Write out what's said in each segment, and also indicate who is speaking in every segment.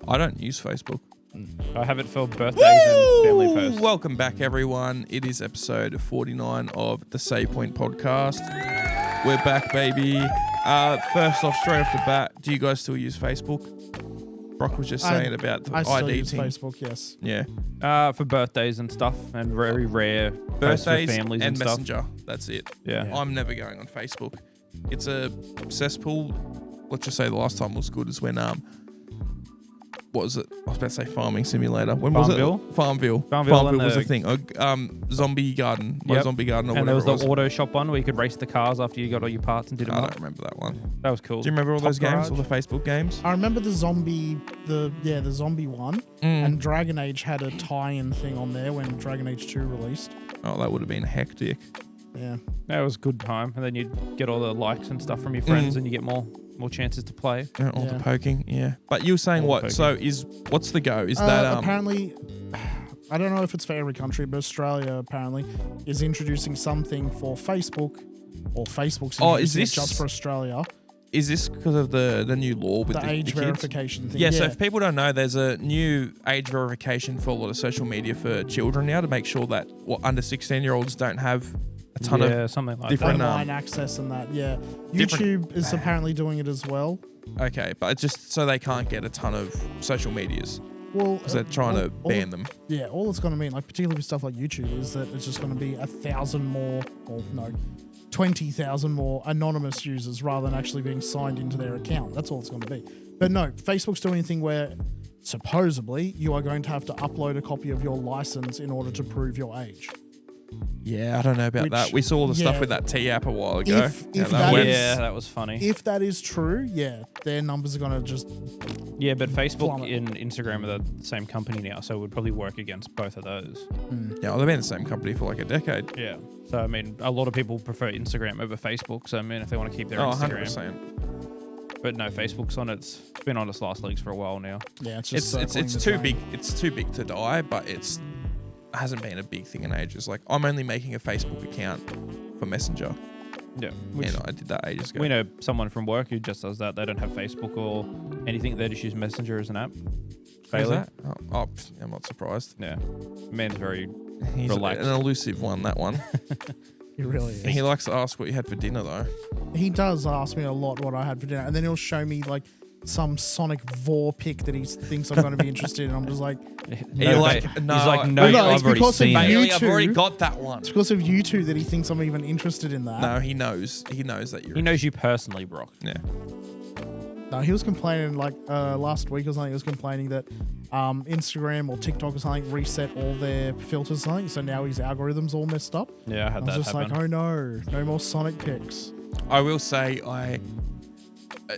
Speaker 1: I don't use Facebook.
Speaker 2: I have it for birthdays and family posts.
Speaker 1: Welcome back, everyone. It is episode 49 of the Save Point podcast. We're back, baby. First off, straight off the bat, do you guys still use Facebook? Brock was just saying about the
Speaker 3: I still
Speaker 1: ID
Speaker 3: use
Speaker 1: thing.
Speaker 3: Facebook, yes.
Speaker 1: Yeah.
Speaker 2: For birthdays and stuff, and very rare
Speaker 1: Birthdays
Speaker 2: for families and stuff.
Speaker 1: Messenger. That's it.
Speaker 2: Yeah.
Speaker 1: I'm never going on Facebook. It's a cesspool. Let's just say the last time was good is when what was it? I was about to say Farming Simulator. When
Speaker 2: Farmville?
Speaker 1: was it? Farmville.
Speaker 2: Farmville
Speaker 1: was
Speaker 2: and
Speaker 1: a thing. Zombie Garden.
Speaker 2: Yep.
Speaker 1: Zombie Garden or
Speaker 2: and there
Speaker 1: whatever
Speaker 2: was
Speaker 1: it
Speaker 2: the auto shop one where you could race the cars after you got all your parts and did them
Speaker 1: I
Speaker 2: up.
Speaker 1: don't remember that one.
Speaker 2: That was cool.
Speaker 1: Do you remember all those games?
Speaker 2: Garage?
Speaker 1: All the Facebook games?
Speaker 3: I remember the zombie one, and Dragon Age had a tie-in thing on there when Dragon Age 2 released.
Speaker 1: Oh, that would have been hectic.
Speaker 3: Yeah.
Speaker 2: That was a good time. And then you'd get all the likes and stuff from your friends and you get more chances to play.
Speaker 1: Yeah, all the poking, yeah. But you were saying
Speaker 2: All the
Speaker 1: what? So what's the go? Is that
Speaker 3: apparently, I don't know if it's for every country, but Australia apparently is introducing something for Facebook, or Facebook's introducing it just for Australia.
Speaker 1: Is this because of the new law with
Speaker 3: The age
Speaker 1: kids?
Speaker 3: verification thing?
Speaker 1: Yeah, so if people don't know, there's a new age verification for a lot of social media for children now to make sure that under 16-year-olds don't have a ton of
Speaker 2: something like
Speaker 1: different
Speaker 3: online access and that. Yeah,
Speaker 1: different-
Speaker 3: YouTube is apparently doing it as well.
Speaker 1: Okay, but it's just so they can't get a ton of social medias
Speaker 3: Well,
Speaker 1: because they're trying to ban them.
Speaker 3: Yeah, all it's going to mean, like particularly with stuff like YouTube, is that it's just going to be 20,000 more anonymous users rather than actually being signed into their account. That's all it's going to be. But no, Facebook's doing a thing where supposedly you are going to have to upload a copy of your license in order to prove your age.
Speaker 1: Yeah, I don't know about that. We saw all the stuff with that T app a while ago.
Speaker 2: that was funny.
Speaker 3: If that is true, yeah, their numbers are going to just...
Speaker 2: Yeah, but Facebook
Speaker 3: plummet.
Speaker 2: and Instagram are the same company now, so it would probably work against both of those.
Speaker 1: Yeah, well, they've been the same company for like a decade.
Speaker 2: Yeah. So, I mean, a lot of people prefer Instagram over Facebook, so, I mean, if they want to keep their Instagram.
Speaker 1: 100%.
Speaker 2: But no, Facebook's on it's been on its last legs for a while now.
Speaker 3: Yeah, it's just...
Speaker 1: It's too big. It's too big to die, but it hasn't been a big thing in ages. Like, I'm only making a Facebook account for Messenger.
Speaker 2: Yeah.
Speaker 1: And I did that ages ago.
Speaker 2: We know someone from work who just does that. They don't have Facebook or anything. They just use Messenger as an app.
Speaker 1: Who's that? Oh, I'm not surprised.
Speaker 2: Yeah. Man's very
Speaker 1: He's
Speaker 2: relaxed.
Speaker 1: an elusive one, that one.
Speaker 3: He really is.
Speaker 1: He likes to ask what you had for dinner, though.
Speaker 3: He does ask me a lot what I had for dinner, and then he'll show me like some Sonic Vor pic that he thinks I'm going to be interested in. I'm just like,
Speaker 1: He's like,
Speaker 3: it's
Speaker 2: I've already
Speaker 3: because of
Speaker 2: seen it.
Speaker 3: you
Speaker 1: I've
Speaker 3: two.
Speaker 1: already got that one.
Speaker 3: It's because of you two that he thinks I'm even interested in that.
Speaker 1: No, he knows. He knows that you're.
Speaker 2: He knows you personally, Brock.
Speaker 1: Yeah.
Speaker 3: No, he was complaining like last week or something. He was complaining that Instagram or TikTok or something reset all their filters or something, so now his algorithm's all messed up.
Speaker 2: Yeah, I had
Speaker 3: I was
Speaker 2: that
Speaker 3: just
Speaker 2: happen.
Speaker 3: like, oh no more Sonic pics.
Speaker 1: I will say,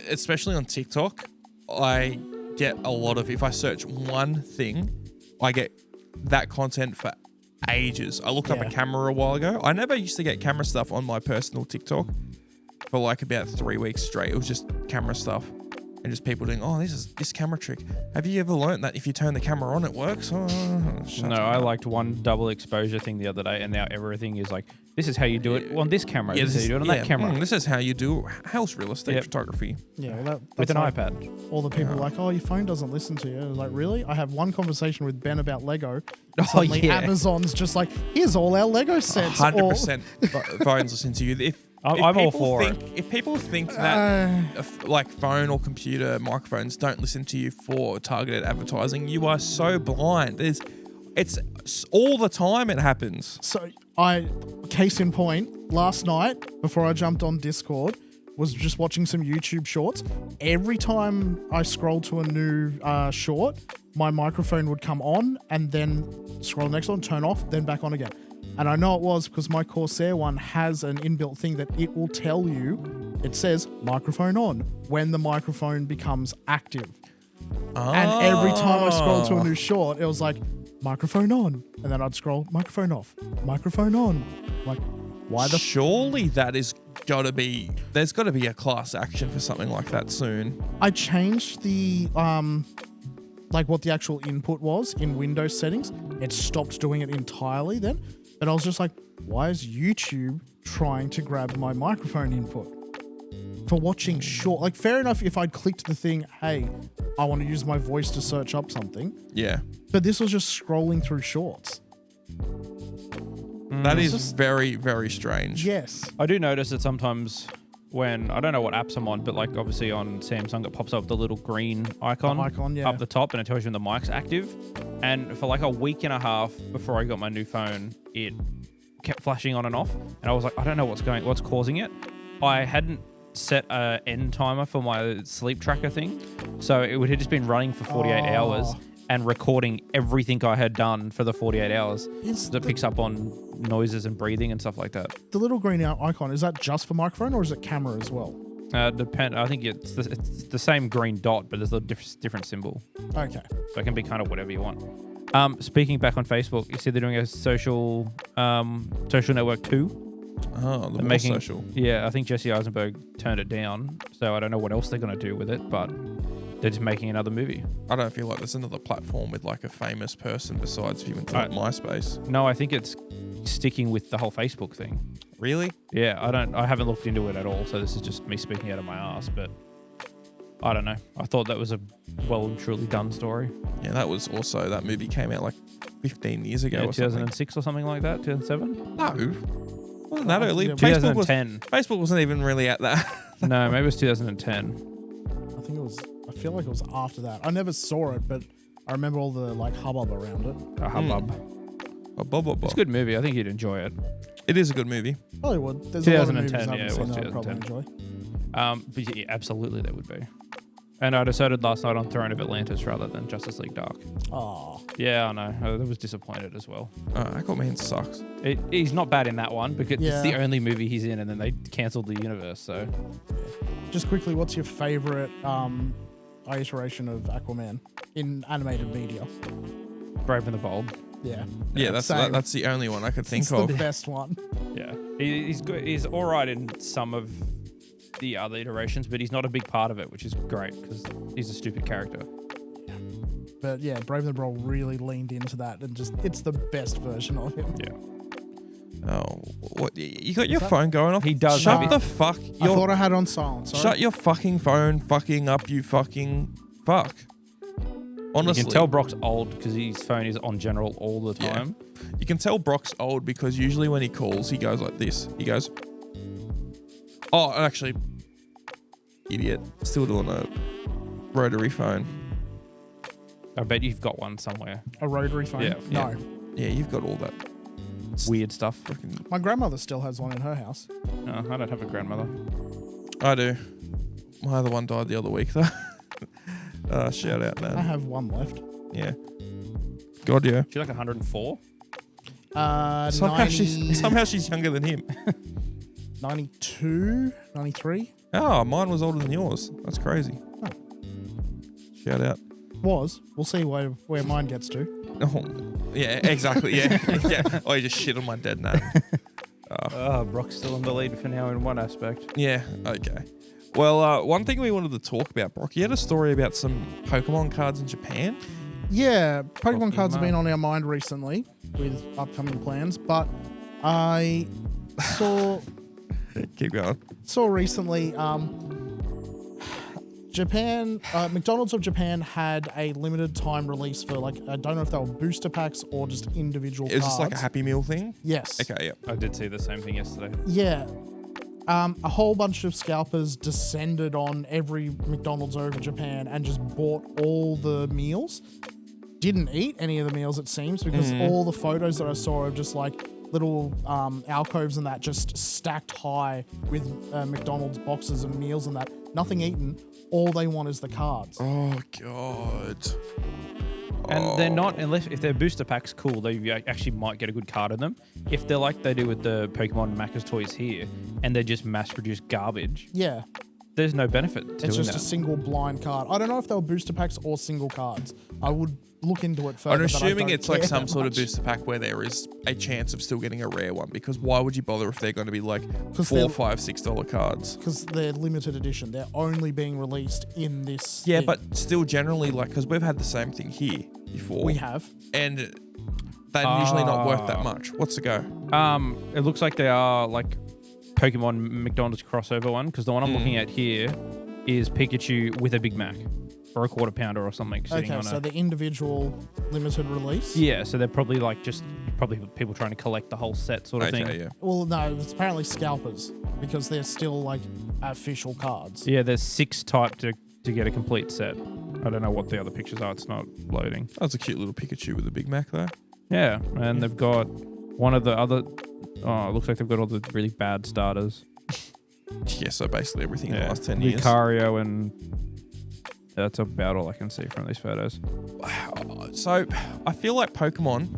Speaker 1: especially on TikTok, I get a lot of, if I search one thing, I get that content for ages. I looked up a camera a while ago. I never used to get camera stuff on my personal TikTok for like about 3 weeks straight. It was just camera stuff. And just people doing, this camera trick. Have you ever learned that if you turn the camera on, it works?
Speaker 2: No, I liked one double exposure thing the other day, and now everything is like, this is how you do it on this camera.
Speaker 1: Yeah,
Speaker 2: this is how you do it on that camera.
Speaker 1: This is how you do house real estate photography.
Speaker 3: Yeah, well,
Speaker 2: With
Speaker 3: that's
Speaker 2: an
Speaker 3: like
Speaker 2: iPad.
Speaker 3: all the people are like, oh, your phone doesn't listen to you. I was like, really? I have one conversation with Ben about Lego. Suddenly Amazon's just like, here's all our Lego sets.
Speaker 1: 100% phones listen to you.
Speaker 2: I'm all for it.
Speaker 1: If people think that like phone or computer microphones don't listen to you for targeted advertising, you are so blind. It's all the time it happens.
Speaker 3: So case in point, last night before I jumped on Discord, was just watching some YouTube shorts. Every time I scroll to a new short, my microphone would come on and then scroll the next one, turn off, then back on again. And I know it was because my Corsair one has an inbuilt thing that it will tell you, it says microphone on when the microphone becomes active. And every time I scroll to a new short, it was like, microphone on. And then I'd scroll, microphone off, microphone on. Like, why the...
Speaker 1: Surely that is got to be... There's got to be a class action for something like that soon.
Speaker 3: I changed the... like what the actual input was in Windows settings. It stopped doing it entirely then. But I was just like, why is YouTube trying to grab my microphone input? for watching short. Like, fair enough if I'd clicked the thing, hey, I want to use my voice to search up something.
Speaker 1: Yeah.
Speaker 3: But this was just scrolling through shorts.
Speaker 1: That is very, very strange.
Speaker 3: Yes.
Speaker 2: I do notice that sometimes when, I don't know what apps I'm on, but like obviously on Samsung, it pops up the little green icon,
Speaker 3: Yeah.
Speaker 2: up the top, and it tells you when the mic's active. And for like a week and a half before I got my new phone, it kept flashing on and off. And I was like, I don't know what's causing it. I hadn't set an end timer for my sleep tracker thing. So it would have just been running for 48 hours and recording everything I had done for the 48 hours. That picks up on noises and breathing and stuff like that.
Speaker 3: The little green icon, is that just for microphone or is it camera as well?
Speaker 2: I think it's the same green dot, but there's a different symbol.
Speaker 3: Okay.
Speaker 2: So it can be kind of whatever you want. Speaking back on Facebook, you see they're doing a social network 2.
Speaker 1: Oh, the
Speaker 2: They're
Speaker 1: more social.
Speaker 2: Yeah, I think Jesse Eisenberg turned it down, so I don't know what else they're going to do with it, but they're just making another movie.
Speaker 1: I don't feel like there's another platform with like a famous person besides even MySpace.
Speaker 2: No, I think it's sticking with the whole Facebook thing.
Speaker 1: Really?
Speaker 2: Yeah, I haven't looked into it at all, so this is just me speaking out of my ass, but I don't know. I thought that was a well and truly done story.
Speaker 1: Yeah, that was also, that movie came out like 15 years ago
Speaker 2: Yeah,
Speaker 1: or something.
Speaker 2: 2006 or something like that, 2007?
Speaker 1: No. Wasn't that early?
Speaker 3: Yeah,
Speaker 1: Facebook wasn't even really at that.
Speaker 2: No, maybe it was 2010.
Speaker 3: I feel like it was after that. I never saw it, but I remember all the like hubbub around it.
Speaker 2: A hubbub. It's a good movie. I think you'd enjoy it.
Speaker 1: It is a good movie.
Speaker 3: Probably would. There's a lot of movies I
Speaker 2: 2010,
Speaker 3: haven't
Speaker 2: yeah, it
Speaker 3: seen
Speaker 2: was
Speaker 3: that I'd probably
Speaker 2: 2010.
Speaker 3: enjoy.
Speaker 2: But yeah, absolutely there would be. And I decided last night on Throne of Atlantis rather than Justice League Dark.
Speaker 3: Oh.
Speaker 2: Yeah, I know. I was disappointed as well.
Speaker 1: Aquaman sucks.
Speaker 2: He's not bad in that one because
Speaker 3: Yeah.
Speaker 2: it's the only movie he's in, and then they cancelled the universe. So
Speaker 3: Just quickly, what's your favorite iteration of Aquaman in animated media?
Speaker 2: Brave and the Bold.
Speaker 3: Yeah.
Speaker 1: Yeah, that's the only one I could think
Speaker 3: It's
Speaker 1: of.
Speaker 3: the best one.
Speaker 2: Yeah, he's good. He's all right in some of the other iterations, but he's not a big part of it, which is great because he's a stupid character.
Speaker 3: But yeah, Brave and the Bold really leaned into that and just, it's the best version of him.
Speaker 2: Yeah.
Speaker 1: Oh, what? You got your phone going off?
Speaker 2: He does.
Speaker 1: Shut the fuck.
Speaker 3: I thought I had on silent. Sorry.
Speaker 1: Shut your fucking phone fucking up, you fucking fuck. Honestly.
Speaker 2: You can tell Brock's old because his phone is on general all the time.
Speaker 1: Yeah. You can tell Brock's old because usually when he calls, he goes like this. He goes, oh, actually, idiot. Still doing a rotary phone.
Speaker 2: I bet you've got one somewhere.
Speaker 3: A rotary phone?
Speaker 2: Yeah.
Speaker 3: No.
Speaker 1: Yeah, you've got all that.
Speaker 2: Weird stuff.
Speaker 1: Fucking,
Speaker 3: My grandmother still has one in her house.
Speaker 2: No, I don't have a grandmother.
Speaker 1: I do. My other one died the other week though. Shout out, man.
Speaker 3: I have one left.
Speaker 1: Yeah. God, yeah.
Speaker 2: She's like 104.
Speaker 1: Somehow she's younger than him.
Speaker 3: 92, 93.
Speaker 1: Oh, mine was older than yours. That's crazy.
Speaker 3: Oh.
Speaker 1: Shout out.
Speaker 3: Was. We'll see where mine gets to.
Speaker 1: Oh, yeah, exactly. Yeah. Yeah. Oh, you just shit on my dead name.
Speaker 2: Brock's still in the lead for now in one aspect.
Speaker 1: Yeah. Okay. Well, one thing we wanted to talk about, Brock, you had a story about some Pokemon cards in Japan.
Speaker 3: Yeah, Pokemon cards have
Speaker 2: Pokemon.
Speaker 3: been on our mind recently with upcoming plans, but I saw
Speaker 1: Keep going.
Speaker 3: recently Japan, McDonald's of Japan had a limited time release for like, I don't know if they were booster packs or just individual
Speaker 1: Is
Speaker 3: cards.
Speaker 1: this like a Happy Meal thing?
Speaker 3: Yes.
Speaker 1: Okay, yeah.
Speaker 2: I did see the same thing yesterday.
Speaker 3: Yeah. A whole bunch of scalpers descended on every McDonald's over Japan and just bought all the meals. Didn't eat any of the meals, it seems, because all the photos that I saw of just like little alcoves and that just stacked high with McDonald's boxes and meals and that. Nothing eaten. All they want is the cards.
Speaker 1: Oh, God.
Speaker 2: And they're not, unless if they're booster packs, cool, they actually might get a good card in them. If they're like they do with the Pokemon Macca's toys here, and they're just mass-produced garbage,
Speaker 3: Yeah.
Speaker 2: there's no benefit to
Speaker 3: It's
Speaker 2: doing
Speaker 3: just
Speaker 2: that.
Speaker 3: a single blind card. I don't know if they were booster packs or single cards. I would look into it further.
Speaker 1: I'm
Speaker 3: but I
Speaker 1: assuming
Speaker 3: don't
Speaker 1: it's like
Speaker 3: care
Speaker 1: some
Speaker 3: that
Speaker 1: sort of
Speaker 3: much.
Speaker 1: booster pack where there is a chance of still getting a rare one, because why would you bother if they're going to be like $4,
Speaker 3: they're-
Speaker 1: $5, $6 cards?
Speaker 3: Because they're limited edition. They're only being released in this.
Speaker 1: Yeah,
Speaker 3: thing.
Speaker 1: but still generally, like, because we've had the same thing here before.
Speaker 3: we have.
Speaker 1: And they're usually not worth that much. What's the go?
Speaker 2: It looks like they are like Pokemon McDonald's crossover one, because the one I'm looking at here is Pikachu with a Big Mac or a quarter pounder or something. Sitting
Speaker 3: Okay,
Speaker 2: on
Speaker 3: so the individual limited release.
Speaker 2: yeah, so they're probably like probably people trying to collect the whole set sort of thing.
Speaker 1: Okay, yeah.
Speaker 3: Well, no, it's apparently scalpers because they're still like official cards.
Speaker 2: Yeah, there's 6 type to get a complete set. I don't know what the other pictures are. It's not loading.
Speaker 1: That's a cute little Pikachu with a Big Mac though.
Speaker 2: Yeah, and they've got one of the other. Oh, it looks like they've got all the really bad starters.
Speaker 1: Yeah, so basically everything in the last 10 years.
Speaker 2: Lucario, and that's about all I can see from these photos.
Speaker 1: So I feel like Pokemon,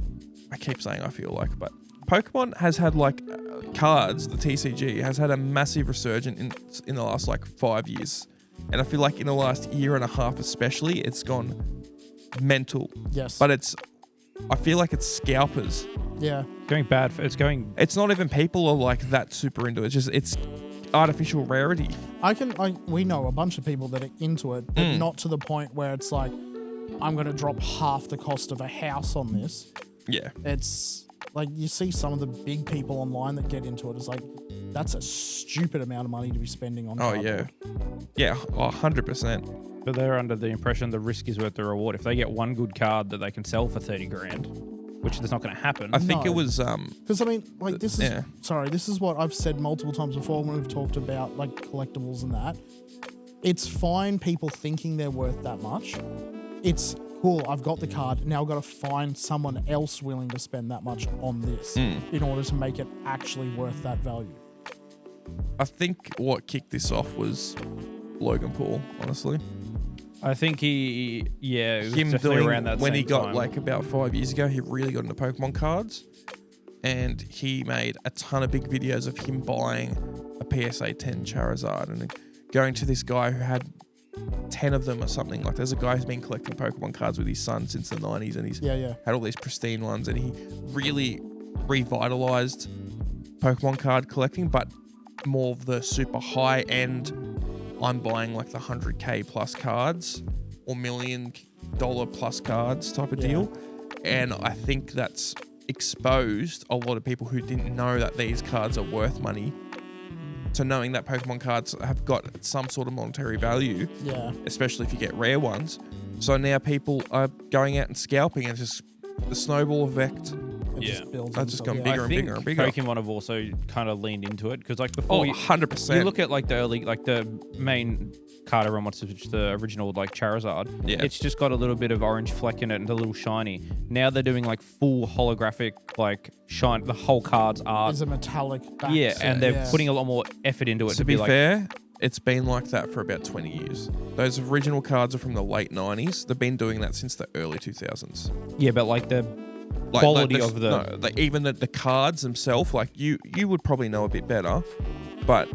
Speaker 1: I keep saying I feel like, but Pokemon has had like cards, the TCG has had a massive resurgence in the last like 5 years. And I feel like in the last year and a half especially, it's gone mental.
Speaker 3: Yes.
Speaker 1: But I feel like it's scalpers.
Speaker 3: Yeah.
Speaker 2: Going bad.
Speaker 1: It's not even people are like that super into it. It's artificial rarity.
Speaker 3: We know a bunch of people that are into it, but not to the point where it's like, I'm going to drop half the cost of a house on this.
Speaker 1: Yeah.
Speaker 3: It's like you see some of the big people online that get into it. It's like, that's a stupid amount of money to be spending on cardboard.
Speaker 1: Yeah. Yeah, 100%.
Speaker 2: But they're under the impression the risk is worth the reward. If they get one good card that they can sell for 30 grand, which is not going to happen.
Speaker 1: I think
Speaker 3: No.
Speaker 1: it was
Speaker 3: Because I mean, like this is
Speaker 1: yeah.
Speaker 3: this is what I've said multiple times before when we've talked about like collectibles and that. It's fine people thinking they're worth that much. It's cool. I've got the card. Now I've got to find someone else willing to spend that much on this in order to make it actually worth that value.
Speaker 1: I think what kicked this off was Logan Paul, honestly.
Speaker 2: I think it was
Speaker 1: Him
Speaker 2: definitely
Speaker 1: doing
Speaker 2: around that
Speaker 1: when
Speaker 2: same
Speaker 1: he got
Speaker 2: time.
Speaker 1: like about 5 years ago, he really got into Pokemon cards, and he made a ton of big videos of him buying a PSA 10 Charizard and going to this guy who had 10 of them or something. Like there's a guy who's been collecting Pokemon cards with his son since the 90s, and he's had all these pristine ones, and he really revitalized Pokemon card collecting, but more of the super high end. I'm buying like the 100k plus cards or $1 million plus cards type of deal. And I think that's exposed a lot of people who didn't know that these cards are worth money to knowing that Pokemon cards have got some sort of monetary value, especially if you get rare ones. So now people are going out and scalping, and just the snowball effect.
Speaker 3: It just builds.
Speaker 1: That's just
Speaker 3: on
Speaker 1: gone
Speaker 3: top.
Speaker 1: bigger and bigger and bigger.
Speaker 2: Pokemon have also kind of leaned into it because like before
Speaker 1: 100%.
Speaker 2: you look at like the early, like the main card everyone wants to switch, the original like Charizard.
Speaker 1: Yeah.
Speaker 2: It's just got a little bit of orange fleck in it and a little shiny. Now they're doing like full holographic like shine. The whole card's art.
Speaker 3: It's a metallic back.
Speaker 2: And they're putting a lot more effort into it.
Speaker 1: To be
Speaker 2: like,
Speaker 1: fair, it's been like that for about 20 years. Those original cards are from the late 90s. They've been doing that since the early 2000s.
Speaker 2: Yeah, but like the quality of the...
Speaker 1: No, like even the cards themselves, like you would probably know a bit better, but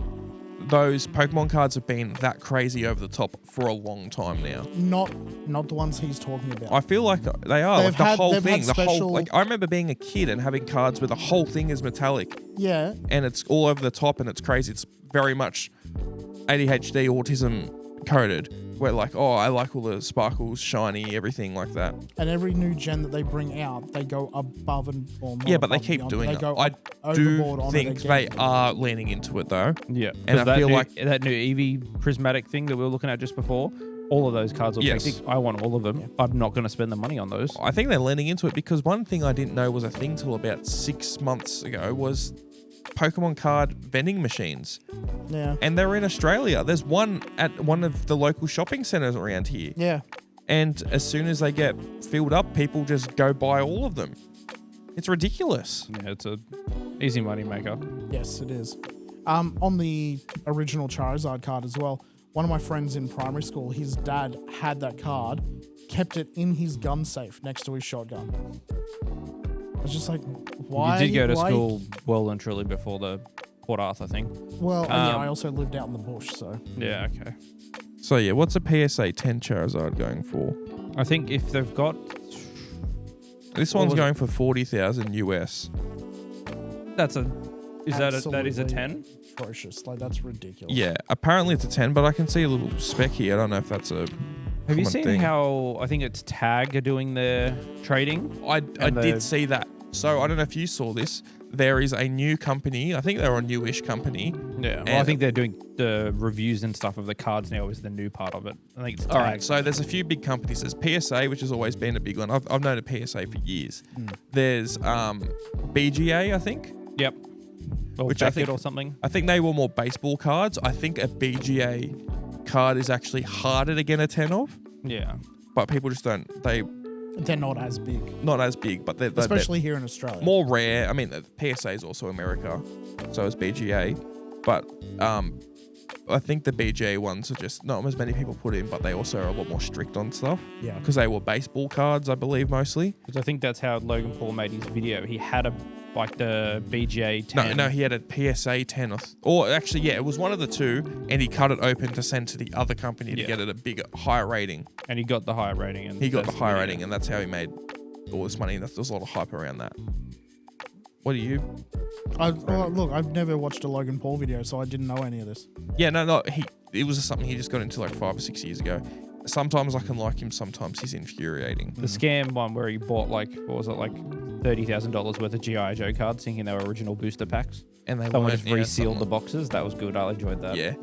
Speaker 1: those Pokemon cards have been that crazy over the top for a long time now.
Speaker 3: Not the ones he's talking about.
Speaker 1: I feel like they are.
Speaker 3: They've
Speaker 1: Like the
Speaker 3: had-
Speaker 1: whole
Speaker 3: they've
Speaker 1: thing.
Speaker 3: had
Speaker 1: The whole
Speaker 3: special-
Speaker 1: like I remember being a kid and having cards where the whole thing is metallic.
Speaker 3: Yeah.
Speaker 1: And it's all over the top and it's crazy. It's very much ADHD autism coded. Where like, oh, I like all the sparkles, shiny, everything like that.
Speaker 3: And every new gen that they bring out, they go above and not
Speaker 1: Yeah, but they
Speaker 3: above
Speaker 1: keep
Speaker 3: and
Speaker 1: doing
Speaker 3: beyond.
Speaker 1: it.
Speaker 3: They go
Speaker 1: I do
Speaker 3: overboard on
Speaker 1: think
Speaker 3: it
Speaker 1: they
Speaker 3: again.
Speaker 1: are leaning into it though.
Speaker 2: Yeah.
Speaker 1: And I
Speaker 2: that
Speaker 1: feel
Speaker 2: new,
Speaker 1: like
Speaker 2: that new Eevee prismatic thing that we were looking at just before, all of those cards are
Speaker 1: Yes.
Speaker 2: I want all of them. Yeah. I'm not going to spend the money on those.
Speaker 1: I think they're leaning into it because one thing I didn't know was a thing till about 6 months ago was Pokemon card vending machines.
Speaker 3: Yeah.
Speaker 1: And they're in Australia. There's one at one of the local shopping centres around here.
Speaker 3: Yeah.
Speaker 1: And as soon as they get filled up, people just go buy all of them. It's ridiculous.
Speaker 2: Yeah, it's a easy money maker.
Speaker 3: Yes, it is. On the original Charizard card as well, one of my friends in primary school, his dad had that card, kept it in his gun safe next to his shotgun. I was just like, why?
Speaker 2: You did go to
Speaker 3: why-
Speaker 2: school well and truly before the Port Arthur thing.
Speaker 3: Well, yeah, I also lived out in the bush, so.
Speaker 2: Yeah, okay.
Speaker 1: So yeah, what's a PSA 10 Charizard going for?
Speaker 2: I think if they've got...
Speaker 1: This
Speaker 2: What
Speaker 1: one's
Speaker 2: was
Speaker 1: going for 40,000 US.
Speaker 2: That's a... That is a
Speaker 3: Absolutely
Speaker 2: 10?
Speaker 3: Atrocious. Like, that's ridiculous.
Speaker 1: Yeah, apparently it's a 10, but I can see a little spec here. I don't know if that's a
Speaker 2: Have you
Speaker 1: common
Speaker 2: seen
Speaker 1: thing.
Speaker 2: how I think it's Tag are doing their trading?
Speaker 1: I
Speaker 2: and
Speaker 1: did see that. So I don't know if you saw this. there is a new company. I think they're a newish company.
Speaker 2: Yeah. Well, I think they're doing the reviews and stuff of the cards now is the new part of it. I think it's
Speaker 1: all right. So there's a few big companies. There's PSA, which has always been a big one. I've known a PSA for years. There's BGA, I think.
Speaker 2: Yep. Or
Speaker 1: Which I
Speaker 2: Beckett
Speaker 1: think-
Speaker 2: or something.
Speaker 1: I think they were more baseball cards. I think a BGA card is actually harder to get a 10 of,
Speaker 2: Yeah.
Speaker 1: but people just don't.
Speaker 3: They're not as big,
Speaker 1: Not as big, but they're
Speaker 3: especially here in Australia.
Speaker 1: more rare. I mean, the PSA is also America, so is BGA, but I think the BGA ones are just not as many people put in, but they also are a lot more strict on stuff
Speaker 3: Yeah.
Speaker 1: because they were baseball cards, I believe, mostly.
Speaker 2: Because I think that's how Logan Paul made his video. He had the BGA 10.
Speaker 1: No, he had a PSA 10 or actually, yeah, it was one of the two, and he cut it open to send to the other company to get it a bigger, higher rating.
Speaker 2: And he got the higher rating. And
Speaker 1: He got the
Speaker 2: that's
Speaker 1: higher
Speaker 2: video.
Speaker 1: rating, and that's how he made all this money. There's a lot of hype around that. What do you?
Speaker 3: Look, I've never watched a Logan Paul video, so I didn't know any of this.
Speaker 1: Yeah, no. It was something he just got into like 5 or 6 years ago. Sometimes I can like him. Sometimes he's infuriating.
Speaker 2: The scam one where he bought like $30,000 worth of G.I. Joe cards, thinking they were original booster packs.
Speaker 1: And they
Speaker 2: Someone
Speaker 1: weren't,
Speaker 2: just resealed the boxes. That was good. I enjoyed that.
Speaker 1: Yeah.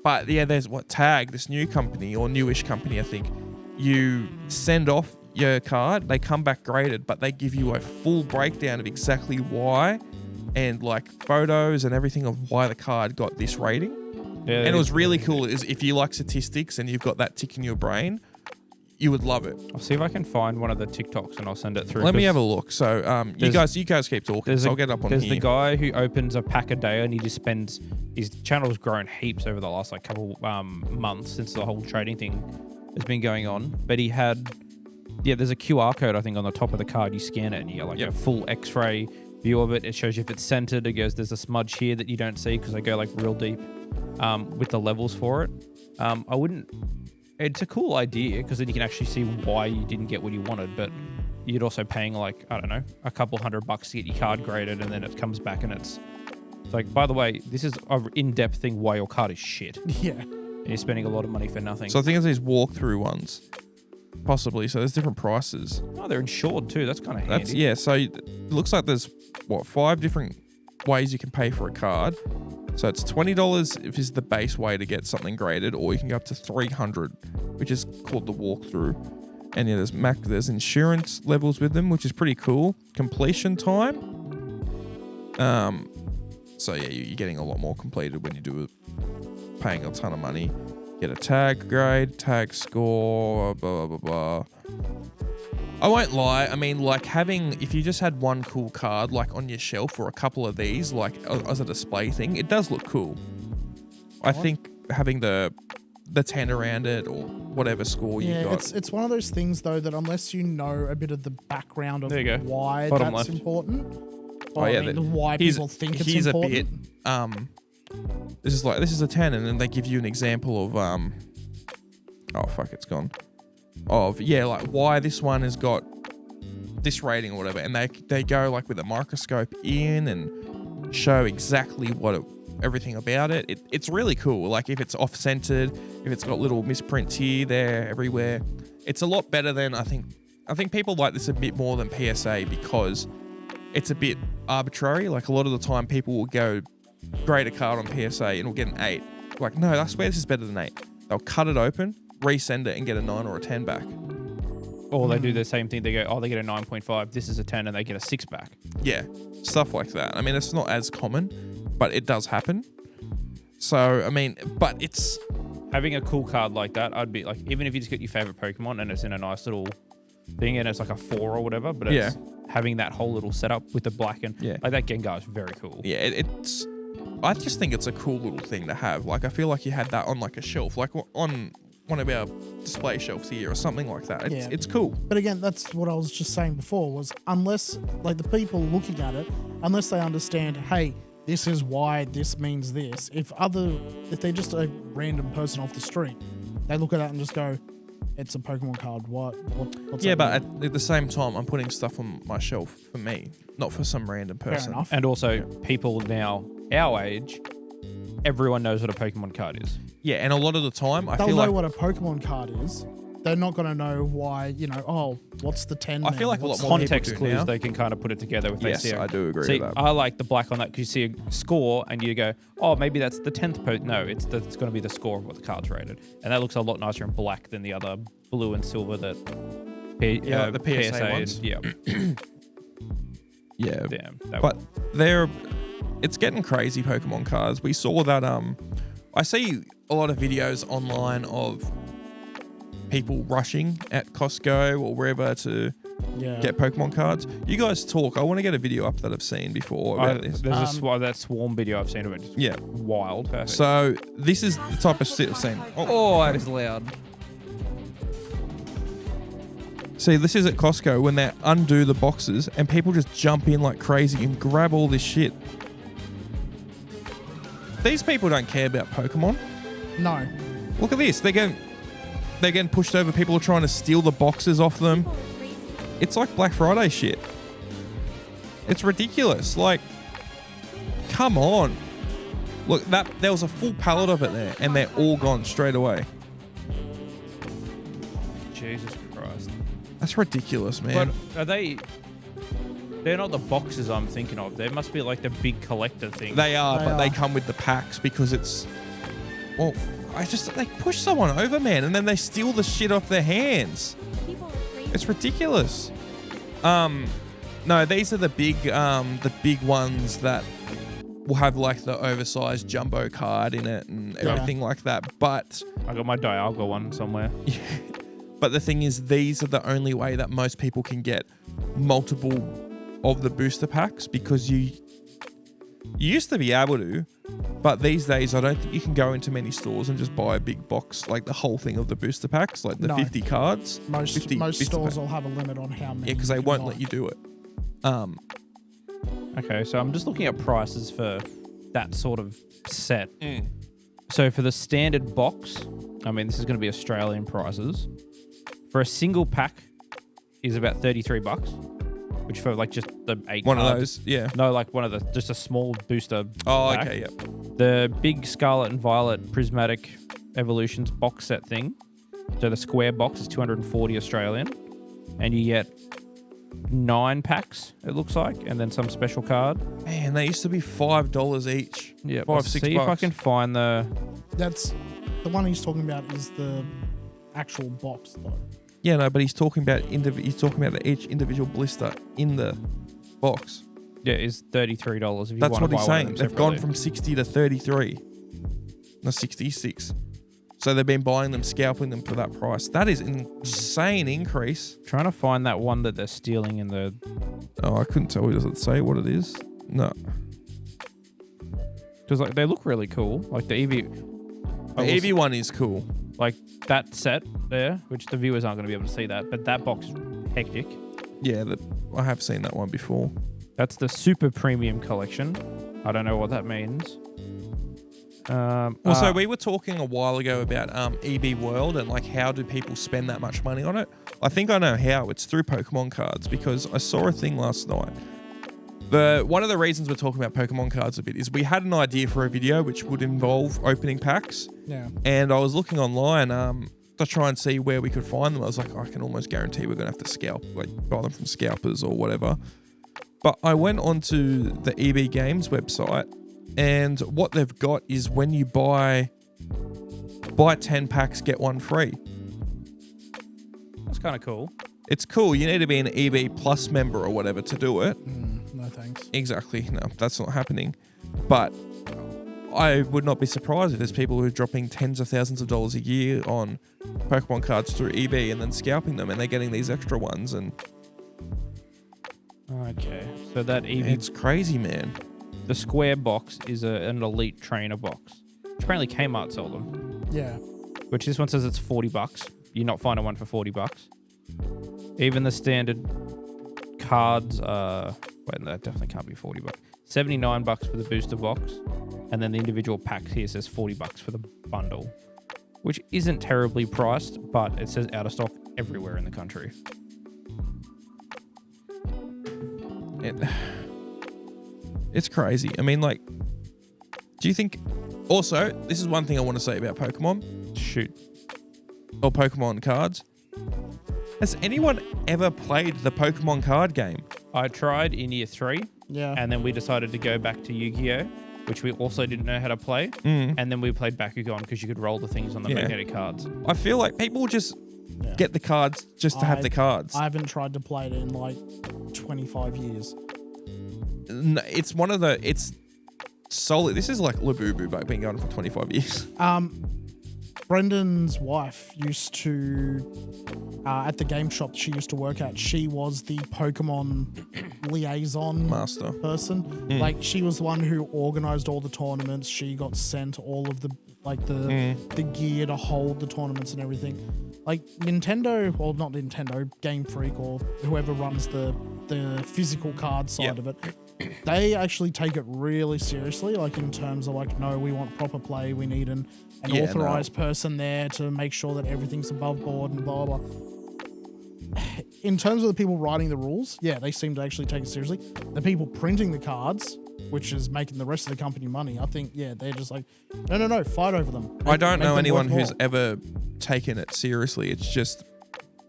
Speaker 1: But yeah, there's Tag, this new company or newish company, I think. You send off your card, they come back graded, but they give you a full breakdown of exactly why, and like photos and everything of why the card got this rating.
Speaker 2: Yeah,
Speaker 1: And it was really cool. Is if you like statistics and you've got that tick in your brain, you would love it.
Speaker 2: I'll see if I can find one of the TikToks and I'll send it through.
Speaker 1: Let me
Speaker 2: 'cause
Speaker 1: have a look. So you guys keep talking. So I'll get up on
Speaker 2: There's
Speaker 1: here.
Speaker 2: the guy who opens a pack a day and he just spends. His channel's grown heaps over the last like couple months since the whole trading thing has been going on. But he had, there's a QR code I think on the top of the card. You scan it and you get like a full X-ray view of it. It shows you if it's centered. It goes, there's a smudge here that you don't see because they go like real deep with the levels for it. I wouldn't. It's a cool idea because then you can actually see why you didn't get what you wanted, but you'd also paying like, I don't know, a couple $100 to get your card graded, and then it comes back and it's like, by the way, this is an in-depth thing why your card is shit.
Speaker 3: Yeah.
Speaker 2: And you're spending a lot of money for nothing.
Speaker 1: So I think it's these walkthrough ones, possibly. So there's different prices.
Speaker 2: Oh, they're insured too. That's kind of handy.
Speaker 1: So it looks like there's 5 different ways you can pay for a card. So it's $20 if is the base way to get something graded, or you can go up to $300, which is called the walkthrough. And yeah, there's insurance levels with them, which is pretty cool. Completion time. So yeah, you're getting a lot more completed when you do it, paying a ton of money. Get a tag grade, tag score, blah blah blah blah. I won't lie. I mean, like if you just had one cool card like on your shelf or a couple of these, like as a display thing, it does look cool. I think having the 10 around it or whatever score you got.
Speaker 3: It's one of those things though that unless you know a bit of the background of
Speaker 2: There you go.
Speaker 3: why
Speaker 2: Bottom
Speaker 3: that's
Speaker 2: left.
Speaker 3: important,
Speaker 1: Oh, yeah,
Speaker 3: why people think it's
Speaker 1: here's
Speaker 3: important.
Speaker 1: a bit. This is a 10, and then they give you an example of oh fuck, it's gone. Of like why this one has got this rating or whatever, and they go like with a microscope in and show exactly everything about it. It's really cool. Like if it's off centered, if it's got little misprints here, there, everywhere. It's a lot better than I think people like this a bit more than PSA because it's a bit arbitrary. Like a lot of the time people will go grade a card on PSA and will get an 8. Like, no, I swear this is better than 8. They'll cut it open, resend it, and get a 9 or a 10 back.
Speaker 2: Or they do the same thing. They go, they get a 9.5. This is a 10, and they get a 6 back.
Speaker 1: Yeah, stuff like that. I mean, it's not as common, but it does happen. So, I mean, but it's...
Speaker 2: Having a cool card like that, I'd be like, even if you just get your favorite Pokemon and it's in a nice little thing and it's like a 4 or whatever, but it's having that whole little setup with the black and like that Gengar is very cool.
Speaker 1: Yeah, it's... I just think it's a cool little thing to have. Like, I feel like you had that on like a shelf, like on one of our display shelves here or something like that. It's cool.
Speaker 3: But again, that's what I was just saying before, was unless, like the people looking at it, unless they understand, hey, this is why this means this. If they're just a random person off the street, they look at that and just go, it's a Pokemon card. What's
Speaker 1: Yeah,
Speaker 3: that
Speaker 1: but at the same time, I'm putting stuff on my shelf for me, not for some random person.
Speaker 3: Fair enough.
Speaker 2: And also, people now, our age, everyone knows what a Pokemon card is.
Speaker 1: Yeah, and a lot of the time, I
Speaker 3: They'll
Speaker 1: feel
Speaker 3: know
Speaker 1: like...
Speaker 3: what a Pokemon card is, they're not going to know why, what's the 10
Speaker 1: I feel like a lot more
Speaker 2: Context
Speaker 1: people do
Speaker 2: clues,
Speaker 1: now.
Speaker 2: they can kind of put it together if they
Speaker 1: Yes,
Speaker 2: see it.
Speaker 1: I do agree
Speaker 2: See,
Speaker 1: with that.
Speaker 2: I like the black on that because you see a score and you go, oh, maybe that's the 10th post. No, it's going to be the score of what the card's rated. And that looks a lot nicer in black than the other blue and silver that
Speaker 1: the PSA ones.
Speaker 2: Yeah.
Speaker 1: Yeah.
Speaker 2: Damn.
Speaker 1: But it's getting crazy, Pokemon cards. We saw that I see a lot of videos online of people rushing at Costco or wherever to get Pokemon cards. You guys talk. I want to get a video up that I've seen before about this.
Speaker 2: There's that swarm video I've seen of it.
Speaker 1: Yeah.
Speaker 2: Wild. Perfect.
Speaker 1: So this is the type of shit I've seen.
Speaker 2: Oh, that is loud.
Speaker 1: See, this is at Costco when they undo the boxes and people just jump in like crazy and grab all this shit. These people don't care about Pokemon.
Speaker 3: No.
Speaker 1: Look at this. They're getting pushed over. People are trying to steal the boxes off them. It's like Black Friday shit. It's ridiculous. Like, come on. Look, there was a full pallet of it there and they're all gone straight away.
Speaker 2: Jesus Christ.
Speaker 1: That's ridiculous, man.
Speaker 2: But are they... They're not the boxes I'm thinking of. They must be like the big collector thing.
Speaker 1: They are, but they come with the packs because it's... Well, they push someone over, man, and then they steal the shit off their hands. It's ridiculous. No, these are the big ones that will have like the oversized jumbo card in it and everything like that. But
Speaker 2: I got my Dialga one somewhere.
Speaker 1: But the thing is, these are the only way that most people can get multiple of the booster packs because you used to be able to, but these days I don't think you can go into many stores and just buy a big box, like the whole thing of the booster packs, like the 50 cards.
Speaker 3: Most
Speaker 1: 50
Speaker 3: stores will have a limit on how many.
Speaker 1: Yeah, because they won't let you do it.
Speaker 2: Okay, so I'm just looking at prices for that sort of set. So for the standard box, I mean, this is going to be Australian prices. For a single pack is about $33, which for like just the 8
Speaker 1: One
Speaker 2: cards.
Speaker 1: of those, yeah.
Speaker 2: No, like one of the, just a small booster
Speaker 1: Oh,
Speaker 2: pack.
Speaker 1: okay, yeah.
Speaker 2: The big Scarlet and Violet Prismatic Evolutions box set thing. So the square box is 240 Australian. And you get 9 packs, it looks like, and then some special card.
Speaker 1: Man, they used to be $5 each.
Speaker 2: Yeah,
Speaker 1: $5, $6.
Speaker 2: see if I can find the...
Speaker 3: That's the one he's talking about is the actual box though.
Speaker 1: Yeah, no, but he's talking about each individual blister in the box.
Speaker 2: Yeah, is $33 if you
Speaker 1: That's
Speaker 2: want
Speaker 1: what
Speaker 2: to buy
Speaker 1: he's
Speaker 2: one
Speaker 1: saying.
Speaker 2: of them
Speaker 1: They've gone
Speaker 2: separately.
Speaker 1: from 60 to 33. No, 66. So they've been buying them, scalping them for that price. That is an insane increase.
Speaker 2: Trying to find that one that they're stealing in the...
Speaker 1: Oh, I couldn't tell you. Does it say what it is? No.
Speaker 2: Because like they look really cool. Like the Eevee...
Speaker 1: The Eevee one is cool.
Speaker 2: Like that set there, which the viewers aren't going to be able to see that, but that box is hectic.
Speaker 1: Yeah, I have seen that one before.
Speaker 2: That's the super premium collection. I don't know what that means.
Speaker 1: Also, we were talking a while ago about EB World and like how do people spend that much money on it? I think I know how. It's through Pokemon cards because I saw a thing last night. One of the reasons we're talking about Pokemon cards a bit is we had an idea for a video which would involve opening packs.
Speaker 3: Yeah.
Speaker 1: And I was looking online to try and see where we could find them. I was like, I can almost guarantee we're going to have to buy them from scalpers or whatever. But I went onto the EB Games website and what they've got is when you buy 10 packs, get one free.
Speaker 2: That's kind of cool.
Speaker 1: It's cool. You need to be an EB Plus member or whatever to do it.
Speaker 3: No thanks.
Speaker 1: Exactly. No, that's not happening. But I would not be surprised if there's people who are dropping tens of thousands of dollars a year on Pokemon cards through eBay and then scalping them and they're getting these extra ones. And
Speaker 2: Okay, so that Eevee...
Speaker 1: it's crazy, man.
Speaker 2: The square box is an elite trainer box. Which apparently Kmart sold them.
Speaker 3: Yeah.
Speaker 2: Which this one says it's $40. You're not finding one for $40. Even the standard cards wait, that definitely can't be $40. $79 for the booster box. And then the individual pack here says $40 for the bundle. Which isn't terribly priced, but it says out of stock everywhere in the country.
Speaker 1: It's crazy. I mean, like, do you think... Also, this is one thing I want to say about Pokemon.
Speaker 2: Shoot.
Speaker 1: Or Pokemon cards. Has anyone ever played the Pokemon card game?
Speaker 2: I tried in year 3.
Speaker 3: Yeah.
Speaker 2: And then we decided to go back to Yu-Gi-Oh, which we also didn't know how to play. And then we played Bakugan because you could roll the things on the magnetic cards.
Speaker 1: I feel like people just get the cards just to have the cards.
Speaker 3: I haven't tried to play it in like 25 years.
Speaker 1: It's one of the... It's solid. This is like Labubu, but been going for 25 years.
Speaker 3: Brendan's wife used to, at the game shop she used to work at, she was the Pokemon liaison
Speaker 1: Master
Speaker 3: person. Like, she was the one who organized all the tournaments. She got sent all of the, like, the gear to hold the tournaments and everything. Like, Nintendo, or not Nintendo, Game Freak, or whoever runs the physical card side of it, they actually take it really seriously, like in terms of like, no, we want proper play, we need an authorized person there to make sure that everything's above board and blah, blah, blah. In terms of the people writing the rules, yeah, they seem to actually take it seriously. The people printing the cards, which is making the rest of the company money, I think, yeah, they're just like, no, fight over them.
Speaker 1: I don't know anyone who's ever taken it seriously. It's just,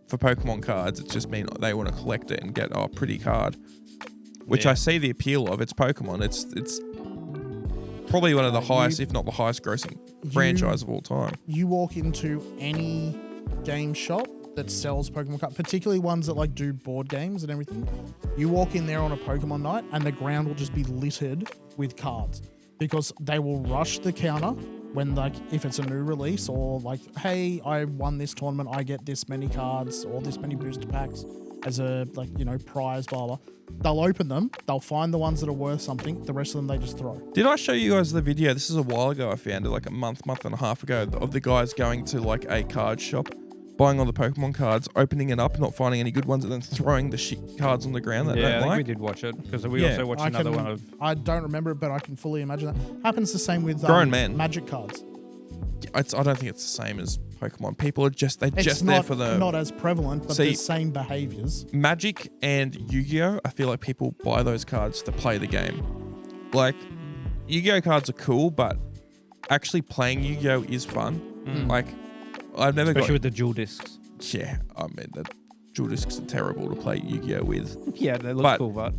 Speaker 1: for Pokemon cards, it's just mean they want to collect it and get a pretty card. Which I see the appeal of. It's Pokemon. It's probably one of the highest, if not the highest grossing franchise of all time.
Speaker 3: You walk into any game shop that sells Pokemon cards, particularly ones that like do board games and everything. You walk in there on a Pokemon night and the ground will just be littered with cards because they will rush the counter when, like, if it's a new release or like, hey, I won this tournament, I get this many cards or this many booster packs as a, like, you know, prize, blah, blah. They'll open them. They'll find the ones that are worth something. The rest of them they just throw.
Speaker 1: Did I show you guys the video? This is a while ago. I found it like a month and a half ago of the guys going to like a card shop, buying all the Pokemon cards, opening it up, not finding any good ones, and then throwing the shit cards on the ground that they
Speaker 2: I
Speaker 1: don't
Speaker 2: think
Speaker 1: like.
Speaker 2: we did watch it because we also watched another one of...
Speaker 3: I don't remember it, but I can fully imagine that. Happens the same with
Speaker 1: Grown men.
Speaker 3: Magic cards.
Speaker 1: I don't think it's the same as Pokemon. People are just
Speaker 3: It's
Speaker 1: just
Speaker 3: not,
Speaker 1: there for the...
Speaker 3: not as prevalent, but the same behaviors.
Speaker 1: Magic and Yu-Gi-Oh! I feel like people buy those cards to play the game. Like, Yu-Gi-Oh! Cards are cool, but actually playing Yu-Gi-Oh! Is fun. Like, I've never
Speaker 2: Especially with the dual discs.
Speaker 1: Yeah, I mean, the dual discs are terrible to play Yu-Gi-Oh! With.
Speaker 2: Yeah, they look cool, but...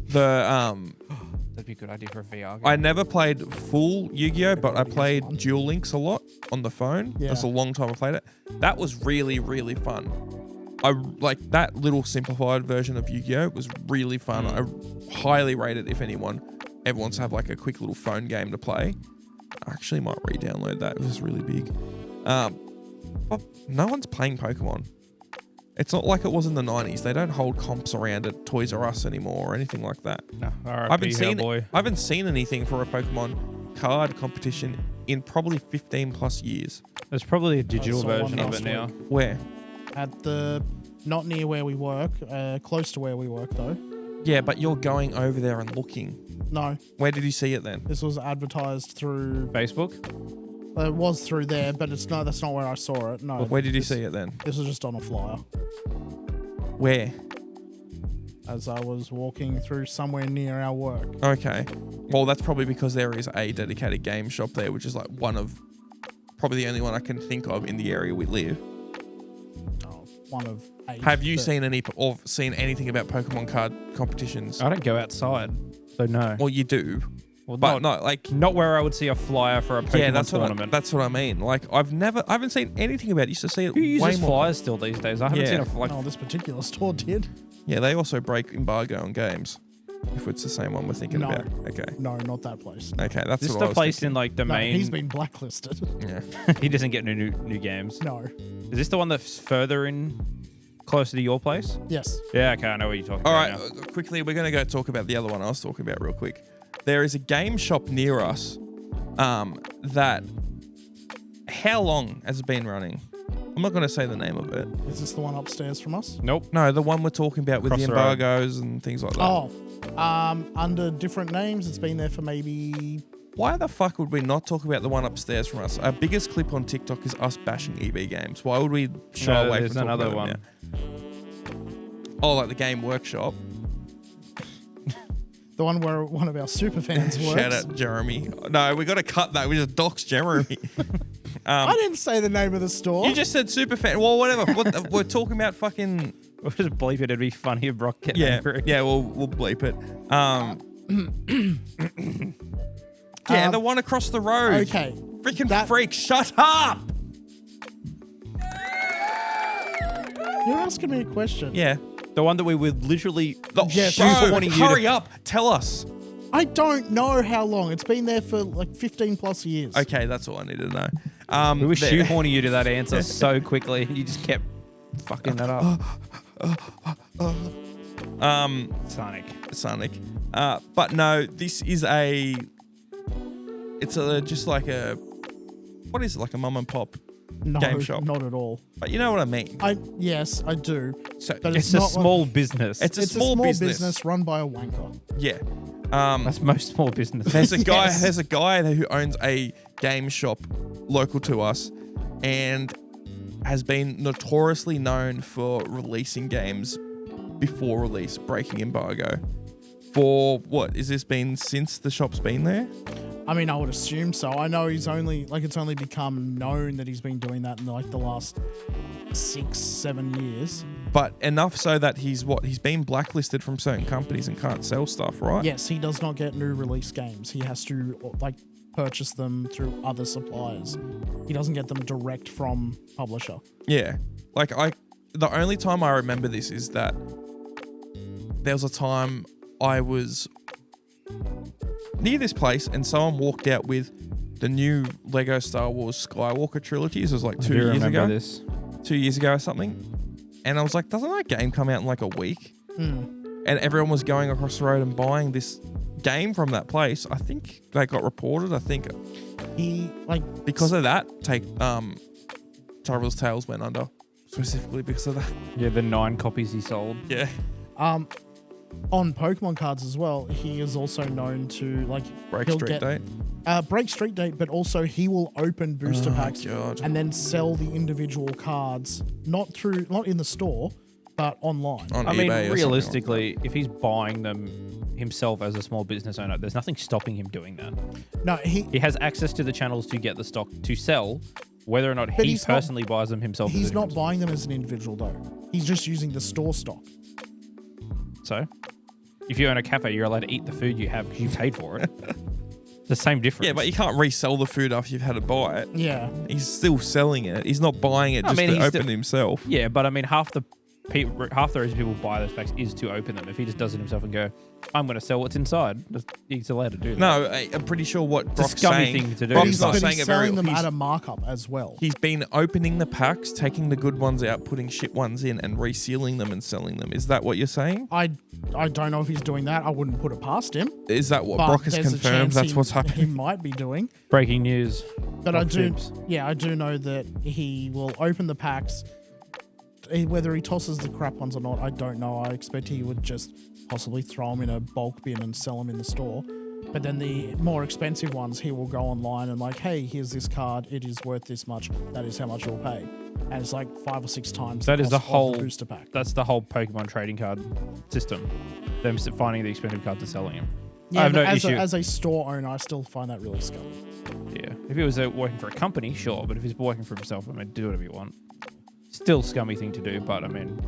Speaker 1: That'd
Speaker 2: be a good idea for a VR game.
Speaker 1: I never played full Yu-Gi-Oh! But I played Duel Links a lot on the phone.
Speaker 3: Yeah.
Speaker 1: That's a long time I played it. That was really, really fun. I like that little simplified version of Yu-Gi-Oh! Was really fun. I highly rate it if anyone ever wants to have like a quick little phone game to play. I actually might re-download that. It was really big. But no one's playing Pokemon. It's not like it was in the 90s. They don't hold comps around at Toys R Us anymore or anything like that.
Speaker 2: No,
Speaker 1: I haven't seen anything for a Pokemon card competition in probably 15 plus years.
Speaker 2: There's probably a digital
Speaker 3: saw one
Speaker 2: version of
Speaker 3: last
Speaker 2: it now.
Speaker 3: week.
Speaker 1: Where?
Speaker 3: At the, not near where we work, close to where we work though.
Speaker 1: Yeah, but you're going over there and looking.
Speaker 3: No,
Speaker 1: Where did you see it then?
Speaker 3: this was advertised through.
Speaker 2: Facebook?
Speaker 3: It was through there, but it's not. That's not where I saw it. No.
Speaker 1: Where did you see it then?
Speaker 3: This was just on a flyer
Speaker 1: Where?
Speaker 3: as I was walking through somewhere near our work.
Speaker 1: Okay. Well, that's probably because there is a dedicated game shop there, which is like one of, probably the only one I can think of in the area we live.
Speaker 3: Oh, one of 8.
Speaker 1: Have you
Speaker 3: but-
Speaker 1: seen anything about Pokemon card competitions?
Speaker 2: I don't go outside, so no.
Speaker 1: Well, you do,
Speaker 2: Well,
Speaker 1: but not like.
Speaker 2: Not where I would see a flyer for a Pokemon tournament.
Speaker 1: That's what I mean. Like I haven't seen anything about it. Used to see it
Speaker 2: Who
Speaker 1: way
Speaker 2: uses
Speaker 1: more.
Speaker 2: flyers still these days? I haven't
Speaker 1: Yeah.
Speaker 2: seen a like.
Speaker 3: Oh, this particular store did.
Speaker 1: Yeah, they also break embargo on games. If it's the same one we're thinking
Speaker 3: No.
Speaker 1: about. Okay.
Speaker 3: No, not that place.
Speaker 1: Okay, that's
Speaker 2: This is
Speaker 1: what I
Speaker 2: the
Speaker 1: was
Speaker 2: place
Speaker 1: thinking.
Speaker 2: in like the
Speaker 3: No,
Speaker 2: main.
Speaker 3: he's been blacklisted.
Speaker 1: Yeah.
Speaker 2: He doesn't get new games.
Speaker 3: No.
Speaker 2: Is this the one that's further in, closer to your place?
Speaker 3: Yes.
Speaker 2: Yeah. Okay, I know what you're talking
Speaker 1: All
Speaker 2: about.
Speaker 1: right,
Speaker 2: now.
Speaker 1: quickly, we're going to go talk about the other one I was talking about real quick. There is a game shop near us that, how long has it been running? I'm not going to say the name of it.
Speaker 3: Is this the one upstairs from us?
Speaker 2: Nope.
Speaker 1: No, the one we're talking about with
Speaker 2: Across
Speaker 1: the
Speaker 2: the road.
Speaker 1: embargoes and things like that.
Speaker 3: Oh, under different names. It's been there for maybe.
Speaker 1: Why the fuck would we not talk about the one upstairs from us? Our biggest clip on TikTok is us bashing EB games. Why would we shy
Speaker 2: No,
Speaker 1: away
Speaker 2: there's
Speaker 1: from talking
Speaker 2: another
Speaker 1: about
Speaker 2: one.
Speaker 1: it now? Oh, like the Game Workshop.
Speaker 3: The one where one of our super fans works.
Speaker 1: Shout out Jeremy. No, we got to cut that. We just doxed Jeremy.
Speaker 3: I didn't say the name of the store.
Speaker 1: You just said super fan. Well, whatever. We're talking about fucking
Speaker 2: We'll just bleep it. It'd be funny if Brock get angry.
Speaker 1: Yeah, we'll bleep it. Yeah, the one across the road.
Speaker 3: Okay.
Speaker 1: Freaking freak, shut up!
Speaker 3: You're asking me a question.
Speaker 1: Yeah.
Speaker 2: The one that we would literally
Speaker 3: Yes,
Speaker 2: warning you
Speaker 1: hurry
Speaker 2: to...
Speaker 1: up, tell us.
Speaker 3: I don't know how long. It's been there for like 15 plus years.
Speaker 1: Okay, that's all I need to know.
Speaker 2: We were shoehorning you to that answer so quickly. You just kept fucking that up.
Speaker 1: Sonic. But no, this is it's just like what is it, like a mum and pop
Speaker 3: No,
Speaker 1: game shop?
Speaker 3: not at all.
Speaker 1: But you know what I mean.
Speaker 3: Yes, I do.
Speaker 1: So
Speaker 3: But
Speaker 2: It's
Speaker 3: it's
Speaker 2: a
Speaker 3: not
Speaker 2: small business.
Speaker 1: it's a
Speaker 3: It's
Speaker 1: small
Speaker 3: a small
Speaker 1: business.
Speaker 3: run by a wanker.
Speaker 1: Yeah.
Speaker 2: That's most small businesses.
Speaker 1: There's a guy.
Speaker 3: Yes.
Speaker 1: There's a guy who owns a game shop local to us, and has been notoriously known for releasing games before release, breaking embargo. For what is this been since the shop's been there?
Speaker 3: I mean, I would assume so. I know it's only become known that he's been doing that in like the last 6-7 years.
Speaker 1: But enough so that he's been blacklisted from certain companies and can't sell stuff, right?
Speaker 3: Yes, he does not get new release games. He has to like purchase them through other suppliers. He doesn't get them direct from publisher.
Speaker 1: Yeah. Like the only time I remember this is that there was a time I was near this place and someone walked out with the new Lego Star Wars Skywalker trilogy. This was like 2 years ago.
Speaker 2: This.
Speaker 1: 2 years ago or something. And I was like, doesn't that game come out in like a week? And everyone was going across the road and buying this game from that place. I think they got reported. I think
Speaker 3: He
Speaker 1: because of that, Traveller's Tales went under. Specifically because of that.
Speaker 2: Yeah, the 9 copies he sold.
Speaker 1: Yeah.
Speaker 3: on Pokemon cards as well. He is also known to like
Speaker 1: Break
Speaker 3: he'll
Speaker 1: street date.
Speaker 3: break street date, but also he will open booster packs
Speaker 1: God.
Speaker 3: and then sell the individual cards not in the store, but online.
Speaker 1: On
Speaker 2: I mean,
Speaker 1: eBay or
Speaker 2: realistically, if he's buying them himself as a small business owner, there's nothing stopping him doing that.
Speaker 3: No,
Speaker 2: He has access to the channels to get the stock to sell. Whether or not
Speaker 3: But
Speaker 2: he
Speaker 3: he's not-
Speaker 2: personally buys them himself,
Speaker 3: he's
Speaker 2: is
Speaker 3: not
Speaker 2: different.
Speaker 3: buying them as an individual though. He's just using the store stock.
Speaker 2: So, if you own a cafe, you're allowed to eat the food you have because you paid for it. The same difference.
Speaker 1: Yeah, but you can't resell the food after you've had to buy it.
Speaker 3: Yeah.
Speaker 1: He's still selling it. He's not buying it just to
Speaker 2: he's
Speaker 1: open it himself.
Speaker 2: Yeah, but I mean, half the reason people buy those packs is to open them. If he just does it himself and go, I'm going to sell what's inside, he's allowed to do that.
Speaker 1: No, I'm pretty sure what
Speaker 2: a
Speaker 1: Brock's
Speaker 2: scummy
Speaker 1: saying.
Speaker 2: thing to do.
Speaker 1: Brock's
Speaker 2: He's
Speaker 1: not
Speaker 3: But
Speaker 1: saying
Speaker 3: he's
Speaker 1: it very.
Speaker 3: selling them
Speaker 1: He's,
Speaker 3: at a markup as well.
Speaker 1: he's been opening the packs, taking the good ones out, putting shit ones in, and resealing them and selling them. Is that what you're saying?
Speaker 3: I don't know if he's doing that. I wouldn't put it past him.
Speaker 1: Is that what
Speaker 3: But
Speaker 1: Brock has
Speaker 3: there's a
Speaker 1: confirmed?
Speaker 3: chance
Speaker 1: That's
Speaker 3: he-
Speaker 1: what's
Speaker 3: He
Speaker 1: happening.
Speaker 3: might be doing.
Speaker 2: Breaking news.
Speaker 3: But
Speaker 2: Brock Tibbs.
Speaker 3: I do know that he will open the packs. Whether he tosses the crap ones or not, I don't know. I expect he would just possibly throw them in a bulk bin and sell them in the store. But then the more expensive ones, he will go online and like, hey, here's this card. It is worth this much. That is how much you'll pay. And it's like 5 or 6 times.
Speaker 2: That is the
Speaker 3: cost of
Speaker 2: whole
Speaker 3: booster pack.
Speaker 2: That's the whole Pokemon trading card system. Them finding the expensive cards and selling them.
Speaker 3: Yeah,
Speaker 2: I have
Speaker 3: but
Speaker 2: no issue.
Speaker 3: as a store owner, I still find that really scummy.
Speaker 2: Yeah, if he was working for a company, sure. But if he's working for himself, I mean, do whatever you want. Still scummy thing to do, but I mean,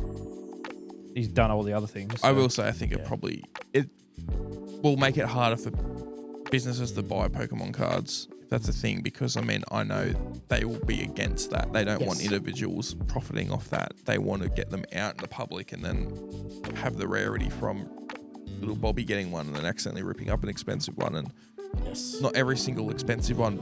Speaker 2: he's done all the other things.
Speaker 1: I
Speaker 2: so-
Speaker 1: will say, I think it will make it harder for businesses to buy Pokemon cards. If that's a thing, because I mean, I know they will be against that. They don't want
Speaker 3: Yes.
Speaker 1: individuals profiting off that. They want to get them out in the public and then have the rarity from little Bobby getting one and then accidentally ripping up an expensive one, and
Speaker 3: Yes.
Speaker 1: not every single expensive one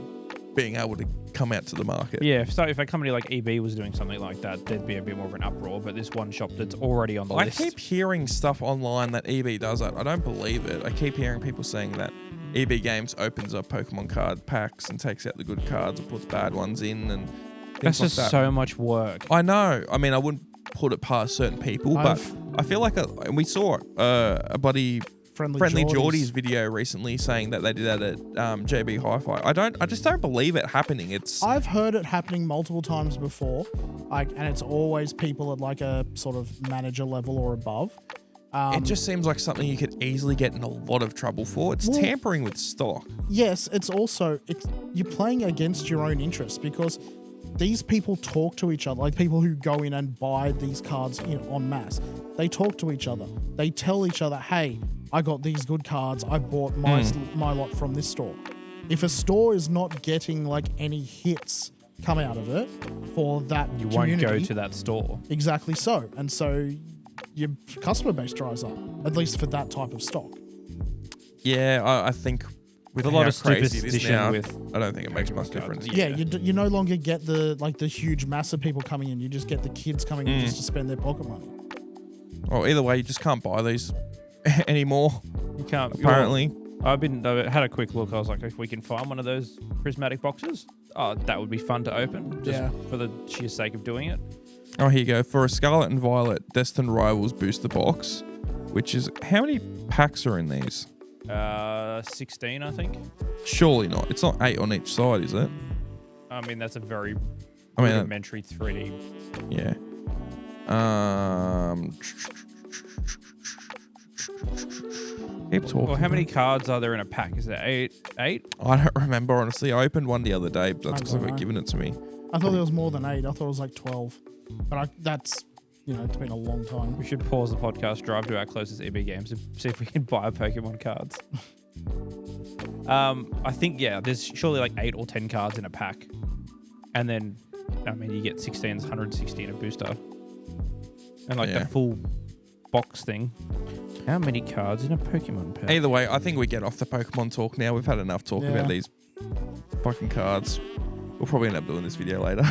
Speaker 1: being able to come out to the market.
Speaker 2: Yeah, if a company like EB was doing something like that, there'd be a bit more of an uproar. But this one shop that's already on the
Speaker 1: I
Speaker 2: list.
Speaker 1: keep hearing stuff online that EB does that. I don't believe it. I keep hearing people saying that EB Games opens up Pokemon card packs and takes out the good cards and puts bad ones in and things
Speaker 2: That's
Speaker 1: like
Speaker 2: just
Speaker 1: that.
Speaker 2: so much work.
Speaker 1: I know. I mean, I wouldn't put it past certain people, but
Speaker 3: I've-
Speaker 1: I feel like and we saw a buddy Friendly Geordie's video recently saying that they did that at JB Hi-Fi. I just don't believe it happening. It's
Speaker 3: I've heard it happening multiple times before, and it's always people at like a sort of manager level or above.
Speaker 1: it just seems like something you could easily get in a lot of trouble for. It's
Speaker 3: Well-
Speaker 1: tampering with stock.
Speaker 3: Yes, you're playing against your own interests because these people talk to each other, like people who go in and buy these cards en masse. They talk to each other. They tell each other, hey, I got these good cards. I bought my lot from this store. If a store is not getting like any hits come out of it for that
Speaker 2: You
Speaker 3: community,
Speaker 2: won't go to that store.
Speaker 3: exactly so. And so your customer base dries up, at least for that type of stock.
Speaker 1: Yeah, I think with
Speaker 2: A lot
Speaker 1: how
Speaker 2: of
Speaker 1: crazy it is
Speaker 2: superstition
Speaker 1: now,
Speaker 2: with
Speaker 1: I don't think it makes much
Speaker 2: Pokemon
Speaker 1: difference.
Speaker 2: cards.
Speaker 3: Yeah, you no longer get the huge mass of people coming in. You just get the kids coming in just to spend their pocket money.
Speaker 1: Or either way, you just can't buy these anymore.
Speaker 2: You can't.
Speaker 1: Apparently.
Speaker 2: I had a quick look. I was like, if we can find one of those prismatic boxes, that would be fun to open. Just for the sheer sake of doing it.
Speaker 1: Oh, here you go. For a Scarlet and Violet Destined Rivals booster box, which is how many packs are in these?
Speaker 2: 16, I think.
Speaker 1: Surely not. It's not 8 on each side, is it?
Speaker 2: I mean, that's a very
Speaker 1: I mean,
Speaker 2: rudimentary 3D.
Speaker 1: yeah. Keep talking.
Speaker 2: Well, how many cards are there in a pack? Is it 8?
Speaker 1: I don't remember, honestly. I opened one the other day, but that's because
Speaker 3: I
Speaker 1: they
Speaker 3: don't
Speaker 1: got
Speaker 3: know.
Speaker 1: given it to me.
Speaker 3: I thought there was more than 8. I thought it was like 12. But that's, it's been a long time.
Speaker 2: We should pause the podcast, drive to our closest EB games, and see if we can buy Pokemon cards. I think, there's surely like 8 or 10 cards in a pack. And then, you get 16s, 160 in a booster. And the full box thing. How many cards in a Pokemon pack?
Speaker 1: Either way, I think we get off the Pokemon talk now. We've had enough talk about these fucking cards. We'll probably end up doing this video later.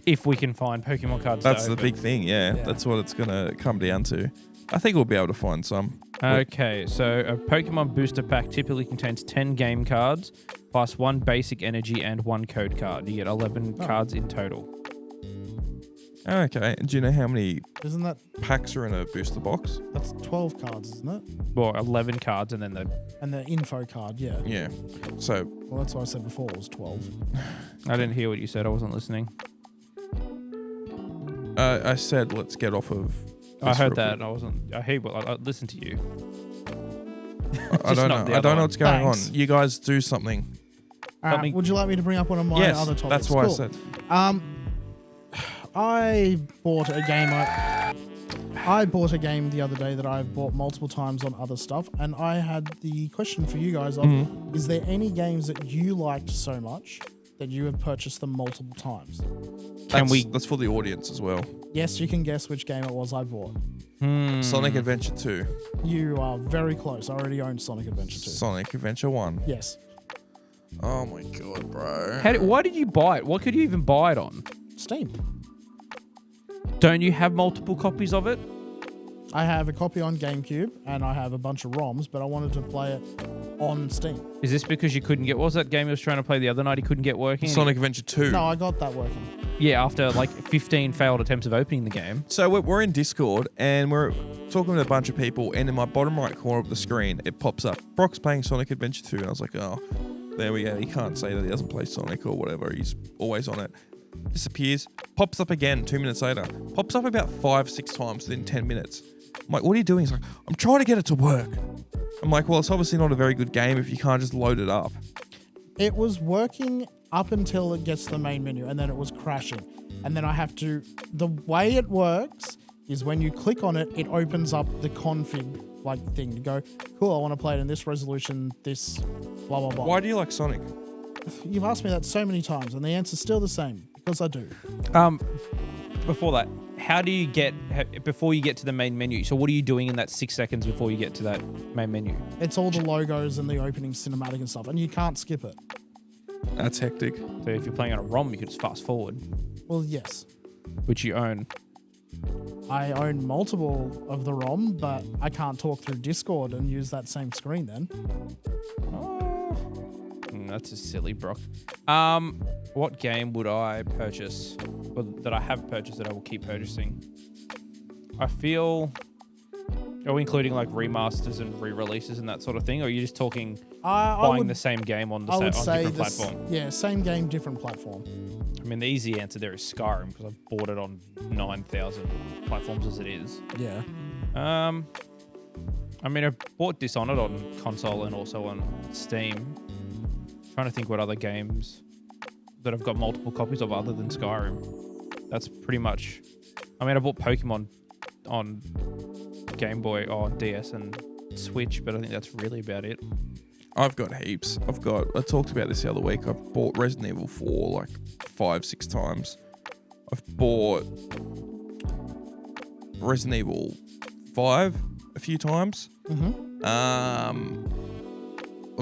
Speaker 2: If we can find Pokemon cards.
Speaker 1: That's the big thing, yeah. That's what it's going to come down to. I think we'll be able to find some.
Speaker 2: Okay, so a Pokemon booster pack typically contains 10 game cards, plus 1 basic energy and 1 code card. You get 11 cards in total.
Speaker 1: Okay, and do you know how many
Speaker 3: Isn't that,
Speaker 1: packs are in a booster box?
Speaker 3: that's 12 cards, isn't it?
Speaker 2: Well, 11 cards and then
Speaker 3: And the info card, yeah.
Speaker 1: Yeah. So,
Speaker 3: Well, that's what I said before, it was 12.
Speaker 2: I didn't hear what you said. I wasn't listening.
Speaker 1: I said let's get off of
Speaker 2: I
Speaker 1: this
Speaker 2: heard
Speaker 1: real
Speaker 2: that.
Speaker 1: quick.
Speaker 2: I listened to you.
Speaker 1: I don't
Speaker 2: not the
Speaker 1: know. I
Speaker 2: other
Speaker 1: don't know
Speaker 2: one.
Speaker 1: what's going
Speaker 3: Thanks.
Speaker 1: on. You guys do something.
Speaker 2: Something-
Speaker 3: Would you like me to bring up one of my
Speaker 1: yes,
Speaker 3: other topics?
Speaker 1: that's why
Speaker 3: Cool.
Speaker 1: I said.
Speaker 3: I bought a game. I bought a game the other day that I've bought multiple times on other stuff, and I had the question for you guys of: is there any games that you liked so much that you have purchased them multiple times?
Speaker 1: That's for the audience as well.
Speaker 3: Yes, you can guess which game it was I bought.
Speaker 1: Sonic Adventure 2.
Speaker 3: You are very close. I already own Sonic Adventure 2.
Speaker 1: Sonic Adventure 1.
Speaker 3: Yes,
Speaker 1: Oh my god, bro.
Speaker 2: Why did you buy it? What could you even buy it on?
Speaker 3: Steam.
Speaker 2: Don't you have multiple copies of it?
Speaker 3: I have a copy on GameCube, and I have a bunch of ROMs, but I wanted to play it on Steam.
Speaker 2: Is this because you couldn't get... What was that game you was trying to play the other night he couldn't get working?
Speaker 1: Sonic Adventure 2.
Speaker 3: No, I got that working.
Speaker 2: Yeah, after like 15 failed attempts of opening the game.
Speaker 1: So we're in Discord and we're talking with a bunch of people, and in my bottom right corner of the screen, it pops up, Brock's playing Sonic Adventure 2, and I was like, oh, there we go. He can't say that he doesn't play Sonic or whatever. He's always on it. Disappears. Pops up again 2 minutes later. Pops up about 5-6 times within 10 minutes. I'm like, what are you doing? He's like, I'm trying to get it to work. I'm like, well, it's obviously not a very good game if you can't just load it up.
Speaker 3: It was working up until it gets to the main menu, and then it was crashing. And then I have to... The way it works is when you click on it, it opens up the config thing. You go, cool, I want to play it in this resolution, this blah, blah, blah.
Speaker 1: Why do you like Sonic?
Speaker 3: You've asked me that so many times, and the answer's still the same. Because I do.
Speaker 2: Before that, how do you get... Before you get to the main menu, so what are you doing in that 6 seconds before you get to that main menu?
Speaker 3: It's all the logos and the opening cinematic and stuff, and you can't skip it.
Speaker 1: That's hectic.
Speaker 2: So if you're playing on a ROM, you could just fast forward,
Speaker 3: Well, yes.
Speaker 2: which you own.
Speaker 3: I own multiple of the ROM, but I can't talk through Discord and use that same screen then.
Speaker 2: That's a silly, Brock. What game would I purchase, or that I have purchased that I will keep purchasing? I feel... Are we including like remasters and re-releases and that sort of thing, or are you just talking buying the same game on
Speaker 3: I would
Speaker 2: on
Speaker 3: say
Speaker 2: different platform?
Speaker 3: Yeah, same game, different platform.
Speaker 2: I mean, the easy answer there is Skyrim, because I've bought it on 9,000 platforms as it is.
Speaker 3: Yeah.
Speaker 2: I mean, I bought Dishonored on console and also on Steam. Trying to think what other games. that I've got multiple copies of other than Skyrim. That's pretty much. I mean, I bought Pokemon on Game Boy or DS and Switch, but I think that's really about it.
Speaker 1: I've got heaps. I talked about this the other week. I've bought Resident Evil 4 like 5-6 times. I've bought Resident Evil 5 a few times. I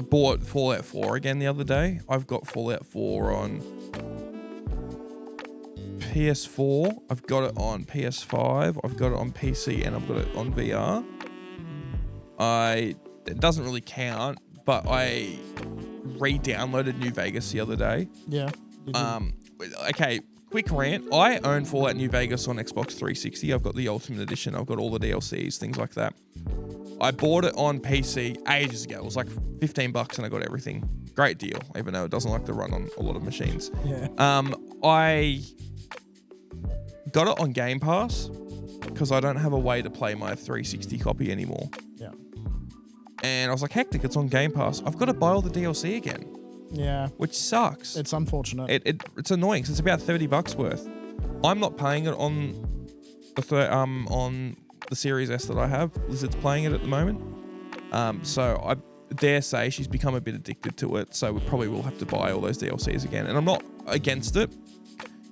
Speaker 1: bought Fallout 4 again the other day. I've got Fallout 4 on PS4. I've got it on PS5. I've got it on PC, and I've got it on VR. It doesn't really count, but I re-downloaded New Vegas the other day.
Speaker 3: Yeah.
Speaker 1: Okay, quick rant. I own Fallout New Vegas on Xbox 360. I've got the Ultimate Edition. I've got all the DLCs, things like that. I bought it on PC ages ago. It was like $15 and I got everything. Great deal, even though it doesn't like to run on a lot of machines.
Speaker 3: Yeah.
Speaker 1: I got it on Game Pass because I don't have a way to play my 360 copy anymore.
Speaker 3: Yeah.
Speaker 1: And I was like, hectic, it's on Game Pass. I've got to buy all the DLC again.
Speaker 3: Yeah.
Speaker 1: Which sucks.
Speaker 3: It's unfortunate.
Speaker 1: It's annoying because it's about $30 worth. I'm not paying it on the Series S that I have. Lizard's playing it at the moment. So I dare say she's become a bit addicted to it. So we probably will have to buy all those DLCs again. And I'm not against it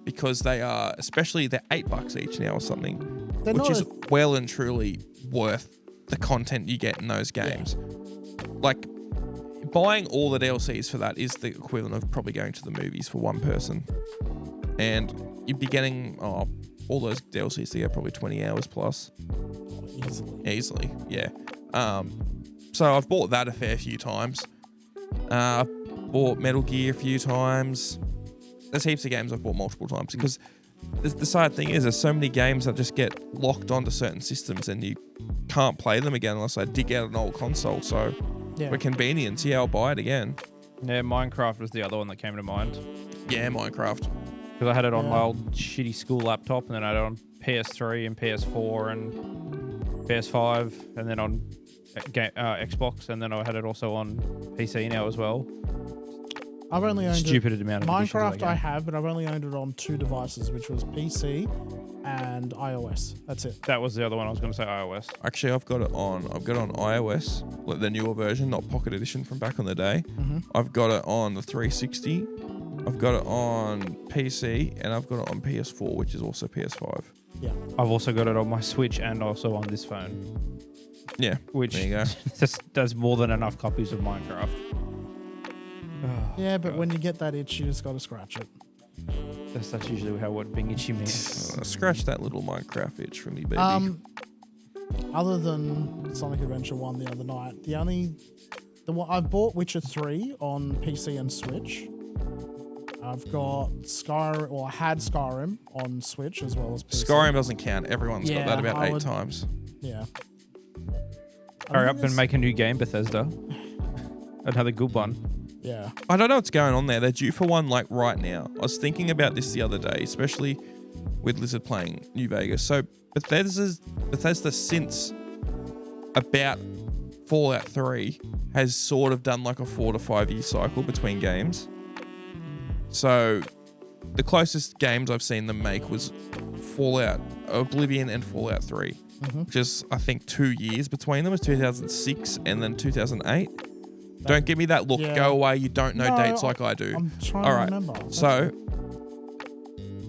Speaker 1: because they are, especially they're $8 each now or something, which is well and truly worth the content you get in those games. Yeah. Like, buying all the DLCs for that is the equivalent of probably going to the movies for one person. And you'd be getting all those DLCs to get probably 20 hours plus. Easily, yeah. So I've bought that a fair few times. I've bought Metal Gear a few times. There's heaps of games I've bought multiple times because the sad thing is there's so many games that just get locked onto certain systems and you can't play them again unless I dig out an old console. So for convenience, I'll buy it again. Yeah,
Speaker 2: Minecraft was the other one that came to mind.
Speaker 1: Yeah, Minecraft.
Speaker 2: Because I had it on my old shitty school laptop, and then I had it on PS3 and PS4 and PS5, and then on Xbox, and then I had it also on PC now as well.
Speaker 3: I've only owned
Speaker 2: stupid amount of
Speaker 3: Minecraft. I have, but I've only owned it on 2 devices, which was PC and iOS. That's it.
Speaker 2: That was the other one I was going to say, iOS.
Speaker 1: Actually, I've got it on iOS, like the newer version, not Pocket Edition from back in the day. I've got it on the 360. I've got it on PC, and I've got it on PS4, which is also PS5.
Speaker 3: Yeah.
Speaker 2: I've also got it on my Switch and also on this phone.
Speaker 1: Yeah.
Speaker 2: Which
Speaker 1: there you go.
Speaker 2: does more than enough copies of Minecraft.
Speaker 3: Yeah, but when you get that itch, you just got to scratch it.
Speaker 2: That's usually how what being itchy means.
Speaker 1: Scratch that little Minecraft itch from me, baby.
Speaker 3: Other than Sonic Adventure 1 the other night, the one I've bought Witcher 3 on PC and Switch. I've got Skyrim, or I had Skyrim on Switch as well as PC.
Speaker 1: Skyrim doesn't count. Everyone's got that about 8 times.
Speaker 3: Yeah.
Speaker 2: Hurry up and make a new game, Bethesda. Another good one.
Speaker 3: Yeah.
Speaker 1: I don't know what's going on there. They're due for one like right now. I was thinking about this the other day, especially with Lizard playing New Vegas. So Bethesda since about Fallout 3 has sort of done like a 4 to 5 year cycle between games. So the closest games I've seen them make was Fallout Oblivion and Fallout 3, which is I think 2 years between them. It was 2006 and then 2008. Don't give me that look.
Speaker 3: Yeah.
Speaker 1: Go away. You don't know dates like I do.
Speaker 3: I'm trying to remember.
Speaker 1: So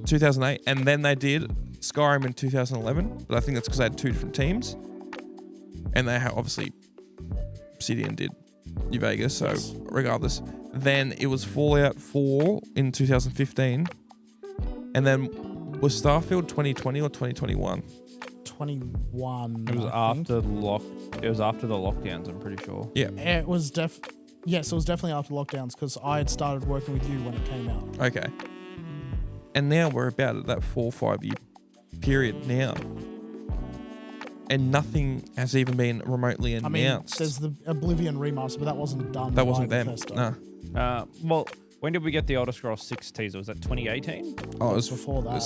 Speaker 1: 2008, and then they did Skyrim in 2011, but I think that's because they had 2 different teams, and they obviously Obsidian did New Vegas. So regardless, then it was Fallout 4 in 2015, and then was Starfield 2020 or 2021?
Speaker 3: 21.
Speaker 2: It was after the lockdowns, I'm pretty sure.
Speaker 1: Yeah.
Speaker 3: It was Yes, it was definitely after lockdowns because I had started working with you when it came out.
Speaker 1: Okay. And now we're about at that 4 or 5 year period now. And nothing has even been remotely announced.
Speaker 3: I mean, there's the Oblivion remaster, but that wasn't done.
Speaker 1: That wasn't
Speaker 3: by
Speaker 1: them.
Speaker 3: Bethesda.
Speaker 2: No. Well, when did we get the Elder Scrolls 6 teaser? Was that 2018?
Speaker 1: Oh, it was
Speaker 3: before that.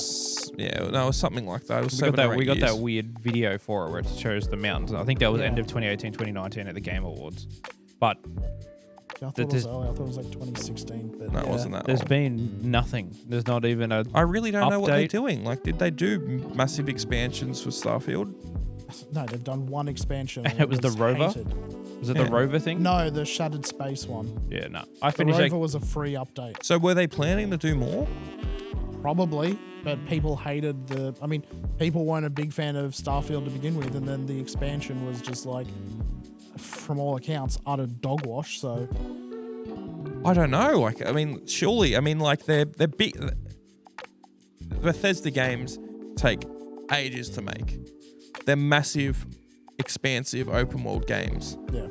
Speaker 1: It was something like that. It was 7 or 8
Speaker 2: we got
Speaker 1: years.
Speaker 2: that weird video for it where it shows the mountains. I think that was end of 2018, 2019 at the Game Awards. But
Speaker 3: I thought it was early. I thought it was like 2016. But
Speaker 1: No, it wasn't that
Speaker 2: There's
Speaker 1: old.
Speaker 2: been nothing. There's not even a.
Speaker 1: I really don't know what they're
Speaker 2: update.
Speaker 1: doing. Like, did they do massive expansions for Starfield?
Speaker 3: No, they've done one expansion.
Speaker 2: And it was the rover?
Speaker 3: hated.
Speaker 2: Was it
Speaker 1: Yeah.
Speaker 2: the rover thing?
Speaker 3: No, the Shattered Space one.
Speaker 2: Yeah, no. I
Speaker 3: The
Speaker 2: finished
Speaker 3: rover
Speaker 2: like,
Speaker 3: was a free update.
Speaker 1: So were they planning to do more?
Speaker 3: Probably, but people hated the. I mean, people weren't a big fan of Starfield to begin with, and then the expansion was just like, from all accounts, utter dog wash. So
Speaker 1: I don't know. Like, I mean, surely, I mean, like they're big. Bethesda games take ages to make. They're massive, expansive open world games.
Speaker 3: yeah,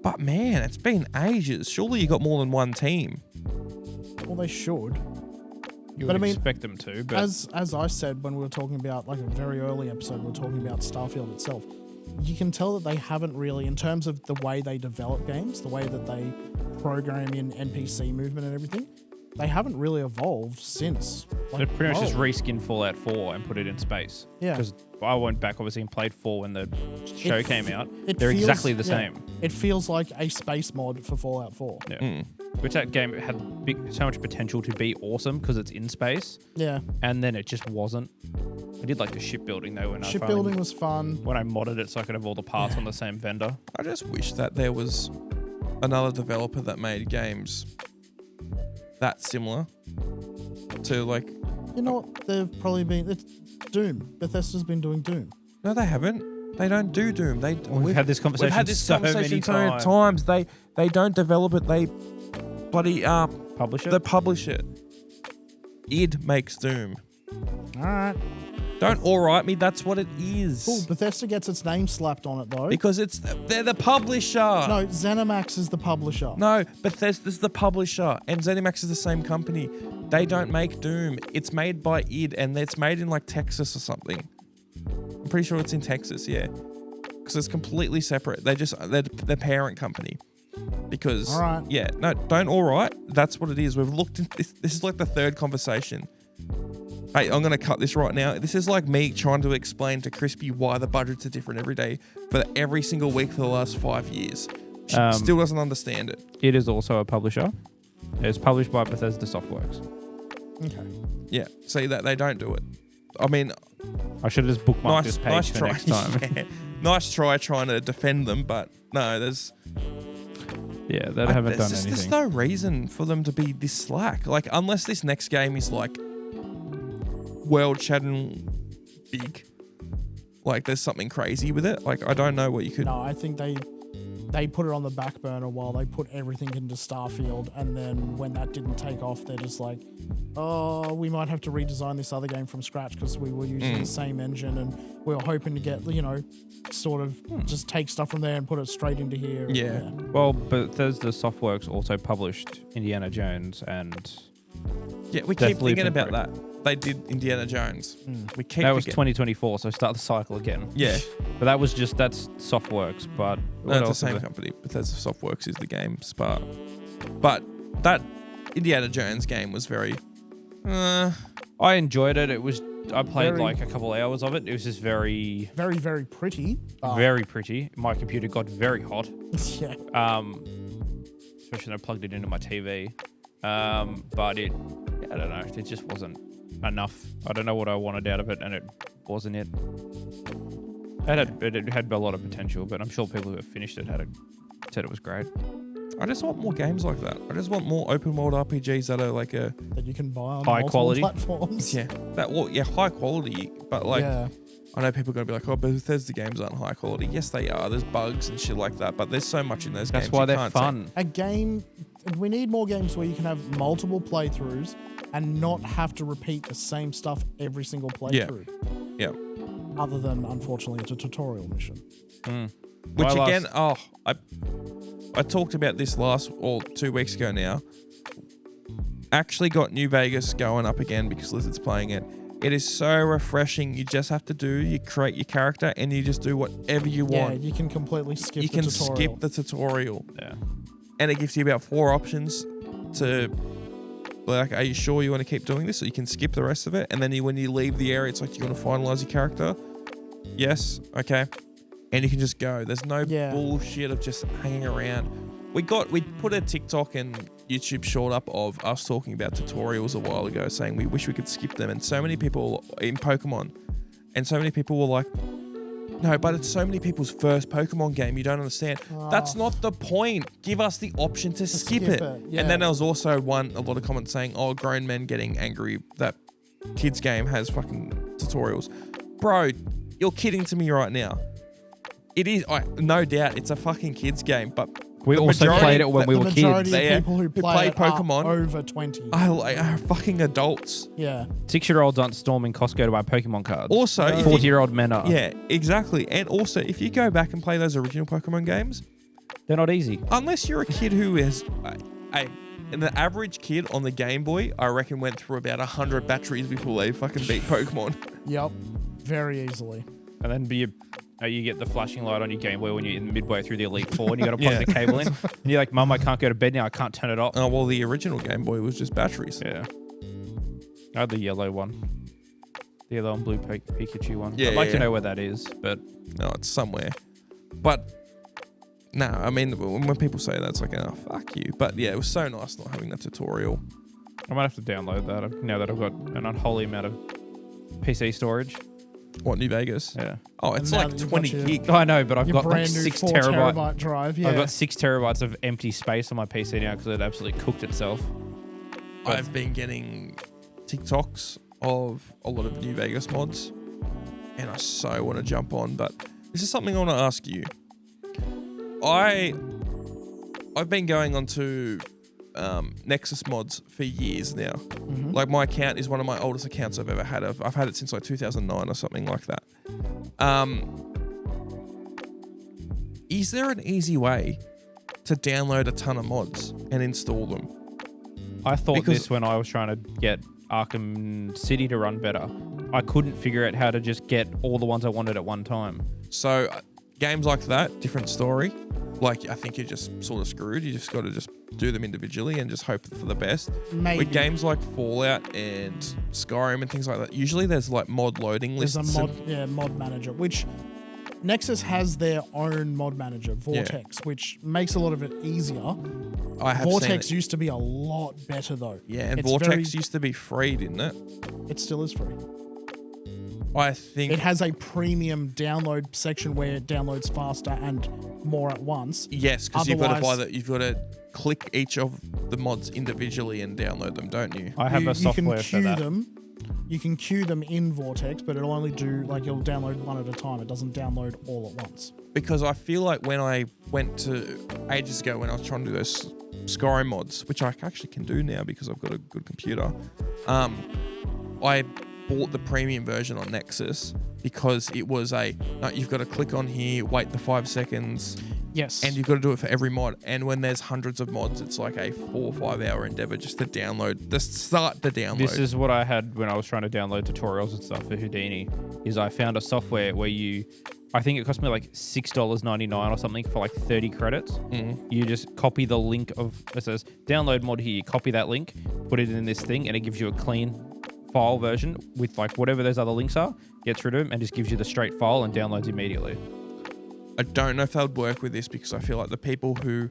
Speaker 1: But man, it's been ages. Surely you got more than one team.
Speaker 3: well they should.
Speaker 2: you
Speaker 3: but
Speaker 2: would
Speaker 3: I mean,
Speaker 2: expect them to, but
Speaker 3: As I said when we were talking about, like, a very early episode, we were talking about Starfield itself. You can tell that they haven't really, in terms of the way they develop games, the way that they program in NPC movement and everything, they haven't really evolved since.
Speaker 2: they
Speaker 3: Like,
Speaker 2: pretty much just
Speaker 3: whoa.
Speaker 2: reskinned Fallout 4 and put it in space.
Speaker 3: Yeah.
Speaker 2: Because I went back, obviously, and played 4 when the show
Speaker 3: It
Speaker 2: came
Speaker 3: f-
Speaker 2: out.
Speaker 3: it
Speaker 2: They're
Speaker 3: feels-
Speaker 2: exactly the
Speaker 3: yeah.
Speaker 2: same.
Speaker 3: It feels like a space mod for Fallout 4.
Speaker 2: Yeah. Which that game had so much potential to be awesome because it's in space,
Speaker 3: Yeah.
Speaker 2: and then it just wasn't. I did like the shipbuilding though when
Speaker 3: Shipbuilding was fun.
Speaker 2: when I modded it so I could have all the parts on the same vendor.
Speaker 1: I just wish that there was another developer that made games that similar to, like,
Speaker 3: You know what? They've probably been. It's Doom. Bethesda's been doing Doom.
Speaker 1: no, they haven't. They don't do Doom.
Speaker 2: We've had this conversation.
Speaker 1: We've had this
Speaker 2: so
Speaker 1: conversation
Speaker 2: many
Speaker 1: so many
Speaker 2: times.
Speaker 1: times. They don't develop it. They bloody
Speaker 2: Publish it.
Speaker 1: they publish it. id makes Doom.
Speaker 3: All right.
Speaker 1: Don't alright me. That's what it is.
Speaker 3: Cool. Bethesda gets its name slapped on it though.
Speaker 1: Because they're the publisher.
Speaker 3: No, ZeniMax is the publisher.
Speaker 1: No, Bethesda's the publisher, and ZeniMax is the same company. They don't make Doom. It's made by id, and it's made in like Texas or something. I'm pretty sure it's in Texas, yeah. Because it's completely separate. They're the parent company. Because
Speaker 3: All right.
Speaker 1: yeah, no, don't alright. That's what it is. We've looked at this. This is like the third conversation. Hey, I'm gonna cut this right now. This is like me trying to explain to Crispy why the budgets are different every day for every single week for the last 5 years. She still doesn't understand it.
Speaker 2: It is also a publisher. It's published by Bethesda Softworks.
Speaker 3: Okay.
Speaker 1: Yeah, see that they don't do it. I mean,
Speaker 2: I should have just bookmarked this page
Speaker 1: nice
Speaker 2: for
Speaker 1: try.
Speaker 2: next time.
Speaker 1: Yeah. Nice try trying to defend them, but no, there's
Speaker 2: Yeah, they haven't done
Speaker 1: there's
Speaker 2: anything.
Speaker 1: no reason for them to be this slack. Like, unless this next game is like world-shattering big, like there's something crazy with it. Like, I don't know what you could.
Speaker 3: No, I think they put it on the back burner while they put everything into Starfield, and then when that didn't take off, they're just like, oh, we might have to redesign this other game from scratch because we were using the same engine and we were hoping to get, sort of just take stuff from there and put it straight into here.
Speaker 1: Yeah.
Speaker 2: Well, Bethesda Softworks also published Indiana Jones and
Speaker 1: Yeah, we keep
Speaker 2: Deathloop
Speaker 1: thinking
Speaker 2: and
Speaker 1: about
Speaker 2: Brick.
Speaker 1: that. They did Indiana Jones. We keep
Speaker 2: that was
Speaker 1: forgetting.
Speaker 2: 2024, so start the cycle again.
Speaker 1: Yeah,
Speaker 2: But that's Softworks, but
Speaker 1: no, it's the
Speaker 2: else
Speaker 1: same
Speaker 2: is
Speaker 1: company. Bethesda Softworks is the game part. But that Indiana Jones game was very.
Speaker 2: I enjoyed it. I played
Speaker 3: Very-
Speaker 2: like a couple hours of it. It was just very,
Speaker 3: Very, very pretty.
Speaker 2: very pretty. My computer got very hot.
Speaker 3: Yeah.
Speaker 2: Especially when I plugged it into my TV. But I don't know. It just wasn't enough. I don't know what I wanted out of it, and it wasn't it. It had a lot of potential, but I'm sure people who have finished it said it was great.
Speaker 1: I just want more games like that. I just want more open world RPGs that are like a
Speaker 3: That you can buy on
Speaker 2: High
Speaker 3: multiple
Speaker 2: quality.
Speaker 3: platforms.
Speaker 1: high quality. But like,
Speaker 3: yeah.
Speaker 1: I know people are gonna be like, oh, Bethesda games aren't high quality. Yes, they are. There's bugs and shit like that. But there's so much in those games.
Speaker 2: That's why
Speaker 1: you
Speaker 2: they're
Speaker 1: can't
Speaker 2: fun.
Speaker 3: A game, we need more games where you can have multiple playthroughs and not have to repeat the same stuff every single playthrough.
Speaker 1: Yeah.
Speaker 3: Other than, unfortunately, it's a tutorial mission.
Speaker 1: Which
Speaker 2: My
Speaker 1: again, I talked about this 2 weeks ago now. Actually got New Vegas going up again because Lizard's playing it. It is so refreshing. You just have to you create your character and you just do whatever you
Speaker 3: Yeah,
Speaker 1: want.
Speaker 3: you can completely skip
Speaker 1: You
Speaker 3: the
Speaker 1: can
Speaker 3: tutorial.
Speaker 1: skip the tutorial.
Speaker 2: Yeah.
Speaker 1: And it gives you about 4 options to, like, are you sure you want to keep doing this? So you can skip the rest of it. And then when you leave the area, it's like, you want to finalize your character? Yes. Okay. And you can just go. There's no
Speaker 3: Yeah.
Speaker 1: bullshit of just hanging around. We put a TikTok and YouTube short up of us talking about tutorials a while ago, saying we wish we could skip them, and so many people in Pokemon, and so many people were like, no, but it's so many people's first Pokemon game. You don't understand. That's not the point. Give us the option to skip it.
Speaker 3: Yeah.
Speaker 1: And then there was also a lot of comments saying, oh, grown men getting angry that kids game has fucking tutorials. Bro, you're kidding to me right now. It is, no doubt, it's a fucking kids game, but
Speaker 2: we also played it when we were kids.
Speaker 3: The majority of people who play it
Speaker 1: Pokemon
Speaker 3: are over 20.
Speaker 1: are fucking adults.
Speaker 3: Yeah.
Speaker 2: 6-year-olds aren't storming Costco to buy Pokemon cards.
Speaker 1: Also,
Speaker 2: 40-year-old men are.
Speaker 1: Yeah, exactly. And also, if you go back and play those original Pokemon games,
Speaker 2: they're not easy.
Speaker 1: Unless you're a kid who is... And the average kid on the Game Boy, I reckon, went through about 100 batteries before they fucking beat Pokemon.
Speaker 3: Yep. Very easily.
Speaker 2: And then you get the flashing light on your Game Boy when you're midway through the Elite Four and you got to plug the cable in. And you're like, Mum, I can't go to bed now. I can't turn it off.
Speaker 1: Oh, well, the original Game Boy was just batteries.
Speaker 2: Yeah. I had the yellow one. The yellow and blue Pikachu one.
Speaker 1: Yeah,
Speaker 2: I'd like to know where that is, but...
Speaker 1: No, it's somewhere. But... No, I mean, when people say that, it's like, oh, fuck you. But yeah, it was so nice not having that tutorial.
Speaker 2: I might have to download that now that I've got an unholy amount of PC storage.
Speaker 1: What, New Vegas?
Speaker 2: Yeah.
Speaker 1: Oh, it's like 20 gig.
Speaker 2: I know, but I've
Speaker 3: Your
Speaker 2: got like
Speaker 3: brand new
Speaker 2: 6
Speaker 3: terabyte drive. Yeah.
Speaker 2: I've got 6 terabytes of empty space on my PC now because it absolutely cooked itself.
Speaker 1: But I've been getting TikToks of a lot of New Vegas mods, and I so want to jump on. But this is something I want to ask you. I've been going onto Nexus mods for years now.
Speaker 3: Mm-hmm.
Speaker 1: Like, my account is one of my oldest accounts I've ever had. I've had it since like 2009 or something like that. Is there an easy way to download a ton of mods and install them?
Speaker 2: I thought this when I was trying to get Arkham City to run better. I couldn't figure out how to just get all the ones I wanted at one time.
Speaker 1: So games like that, different story. Like, I think you're just sort of screwed. You just got to just do them individually and just hope for the best.
Speaker 3: Maybe.
Speaker 1: With games like Fallout and Skyrim and things like that, usually there's like mod loading lists.
Speaker 3: There's a mod manager, which Nexus has their own mod manager, Vortex, which makes a lot of it easier. Vortex used to be a lot better though.
Speaker 1: Yeah, and Vortex used to be free, didn't it?
Speaker 3: It still is free.
Speaker 1: I think
Speaker 3: it has a premium download section where it downloads faster and more at once.
Speaker 1: Yes, because you've got to buy that. You've got to click each of the mods individually and download them, don't you?
Speaker 2: I have a software for that.
Speaker 3: You can queue them in Vortex, but it'll only do it'll download one at a time. It doesn't download all at once.
Speaker 1: Because I feel like when I went to ages ago when I was trying to do those Skyrim mods, which I actually can do now because I've got a good computer, I bought the premium version on Nexus because it was you've got to click on here, wait the 5 seconds.
Speaker 3: Yes.
Speaker 1: And you've got to do it for every mod. And when there's hundreds of mods, it's like a 4 or 5 hour endeavor just to start the download.
Speaker 2: This is what I had when I was trying to download tutorials and stuff for Houdini, is I found a software where I think it cost me like $6.99 or something for like 30 credits.
Speaker 1: Mm-hmm.
Speaker 2: You just copy the link it says download mod here, you copy that link, put it in this thing, and it gives you a clean file version with like whatever those other links are, gets rid of them and just gives you the straight file and downloads immediately.
Speaker 1: I don't know if that would work with this because I feel like the people who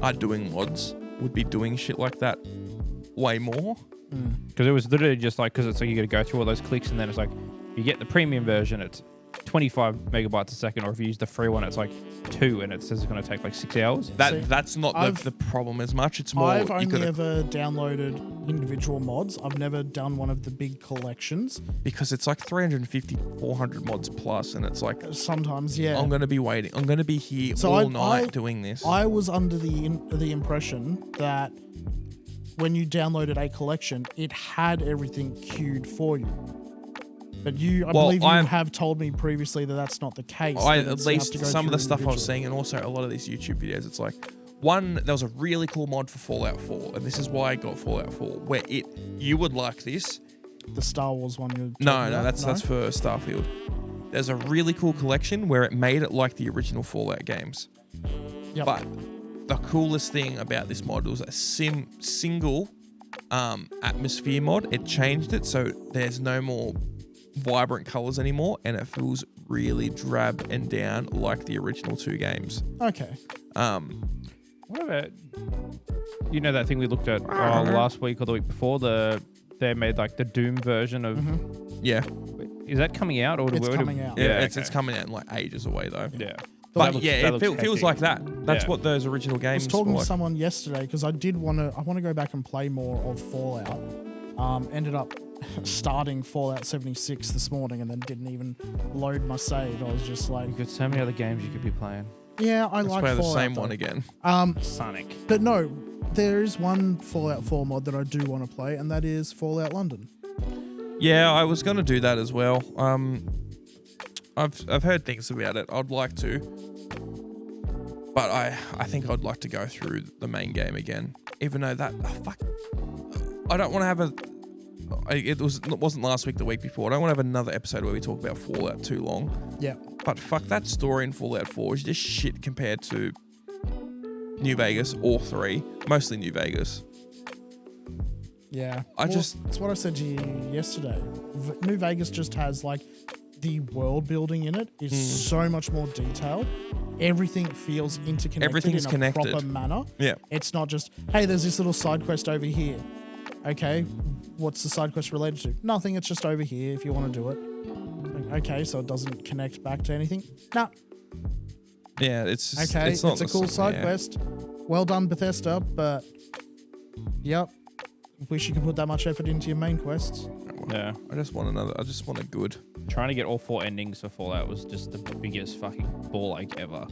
Speaker 1: are doing mods would be doing shit like that way more.
Speaker 2: Because it was literally just like, because it's like you got to go through all those clicks and then it's like, you get the premium version, it's 25 megabytes a second, or if you use the free one, it's like 2 and it says it's going to take like 6 hours.
Speaker 1: That's not the problem as much. It's more.
Speaker 3: I've only ever downloaded individual mods. I've never done one of the big collections.
Speaker 1: Because it's like 350, 400 mods plus, and it's like...
Speaker 3: Sometimes, yeah.
Speaker 1: I'm going to be waiting. I'm going to be here all night doing this. I
Speaker 3: was under the impression that when you downloaded a collection, it had everything queued for you. But I believe you have told me previously that that's not the case.
Speaker 1: At least some of the stuff I was seeing, and also a lot of these YouTube videos, it's like, there was a really cool mod for Fallout 4, and this is why I got Fallout 4, where you would like this.
Speaker 3: The Star Wars one you're
Speaker 1: talking about? That's for Starfield. There's a really cool collection where it made it like the original Fallout games.
Speaker 3: Yep.
Speaker 1: But the coolest thing about this mod was a single atmosphere mod. It changed it so there's no more vibrant colors anymore, and it feels really drab and down like the original 2 games.
Speaker 3: Okay.
Speaker 2: What about that thing we looked at last week or the week before? They made like the Doom version of.
Speaker 1: Yeah.
Speaker 2: Is that coming out or
Speaker 3: It's coming out.
Speaker 1: Yeah,
Speaker 2: Yeah,
Speaker 1: it's coming out in like ages away though.
Speaker 2: Yeah.
Speaker 1: But
Speaker 2: That
Speaker 1: yeah,
Speaker 2: looks
Speaker 1: it feels
Speaker 2: epic.
Speaker 1: like that. That's
Speaker 2: Yeah.
Speaker 1: what those original
Speaker 3: I
Speaker 1: games
Speaker 3: was talking
Speaker 1: were
Speaker 3: to
Speaker 1: like.
Speaker 3: someone yesterday because I want to go back and play more of Fallout. Ended up starting Fallout 76 this morning and then didn't even load my save. I was just like,
Speaker 2: You've got so many other games you could be playing.
Speaker 3: yeah, I
Speaker 1: Let's
Speaker 3: like
Speaker 1: play the
Speaker 3: Fallout.
Speaker 1: same
Speaker 3: though.
Speaker 1: one again.
Speaker 2: Sonic.
Speaker 3: But no, there is one Fallout 4 mod that I do want to play, and that is Fallout London.
Speaker 1: Yeah, I was gonna do that as well. I've heard things about it. I'd like to, but I think I'd like to go through the main game again. Even though that I don't want to have it wasn't last week, the week before. I don't want to have another episode where we talk about Fallout too long.
Speaker 3: Yeah.
Speaker 1: But fuck, that story in Fallout 4 is just shit compared to New Vegas or 3. Mostly New Vegas.
Speaker 3: Yeah.
Speaker 1: That's
Speaker 3: what I said to you yesterday. New Vegas just has like the world building in it is so much more detailed. Everything feels interconnected
Speaker 1: Everything's
Speaker 3: in a
Speaker 1: connected.
Speaker 3: proper manner.
Speaker 1: Yeah.
Speaker 3: It's not just, hey, there's this little side quest over here. Okay, what's the side quest related to? Nothing, it's just over here if you want to do it. Like, okay, so it doesn't connect back to anything? Nah.
Speaker 1: Yeah, it's just,
Speaker 3: Okay,
Speaker 1: it's not
Speaker 3: a cool side
Speaker 1: yeah.
Speaker 3: quest. Well done, Bethesda, but yep. Wish you could put that much effort into your main quests.
Speaker 2: Yeah.
Speaker 1: I just want a good.
Speaker 2: Trying to get all 4 endings for Fallout was just the biggest fucking ball ache ever.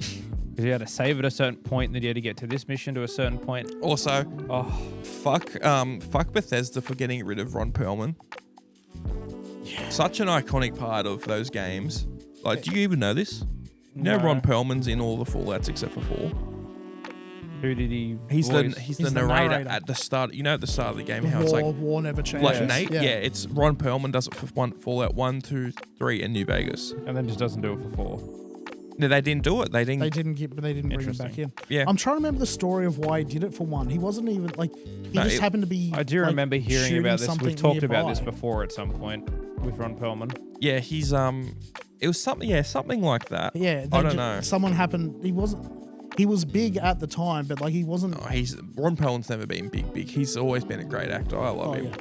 Speaker 2: Because you had to save at a certain point, and then you had to get to this mission to a certain point.
Speaker 1: Also,
Speaker 2: Oh,
Speaker 1: fuck Bethesda for getting rid of Ron Perlman. Yeah. Such an iconic part of those games. Like, do you even know this? You know
Speaker 2: No.
Speaker 1: Ron Perlman's in all the Fallouts except for 4.
Speaker 2: who did he?
Speaker 1: He's
Speaker 2: voice?
Speaker 1: the narrator at the start. You know, at the start of the game, how it's like
Speaker 3: War never changes.
Speaker 1: like Nate. Yeah. It's Ron Perlman does it for Fallout 1, 2, 3, and New Vegas.
Speaker 2: And then just doesn't do it for 4.
Speaker 1: No, they didn't do it. They didn't.
Speaker 3: They didn't bring him back in.
Speaker 1: Yeah.
Speaker 3: I'm trying to remember the story of why he did it for 1. He wasn't even like he
Speaker 1: No,
Speaker 3: just happened to be.
Speaker 2: I do
Speaker 3: like,
Speaker 2: remember hearing
Speaker 3: shooting
Speaker 2: about this.
Speaker 3: something
Speaker 2: We've talked about
Speaker 3: nearby.
Speaker 2: this before at some point with Ron Perlman.
Speaker 1: Yeah, he's it was something. Yeah, something like that.
Speaker 3: Yeah,
Speaker 1: I don't know.
Speaker 3: Someone happened. He was big at the time, but like he wasn't.
Speaker 1: Oh, Ron Perlman's never been big. He's always been a great actor. I love him.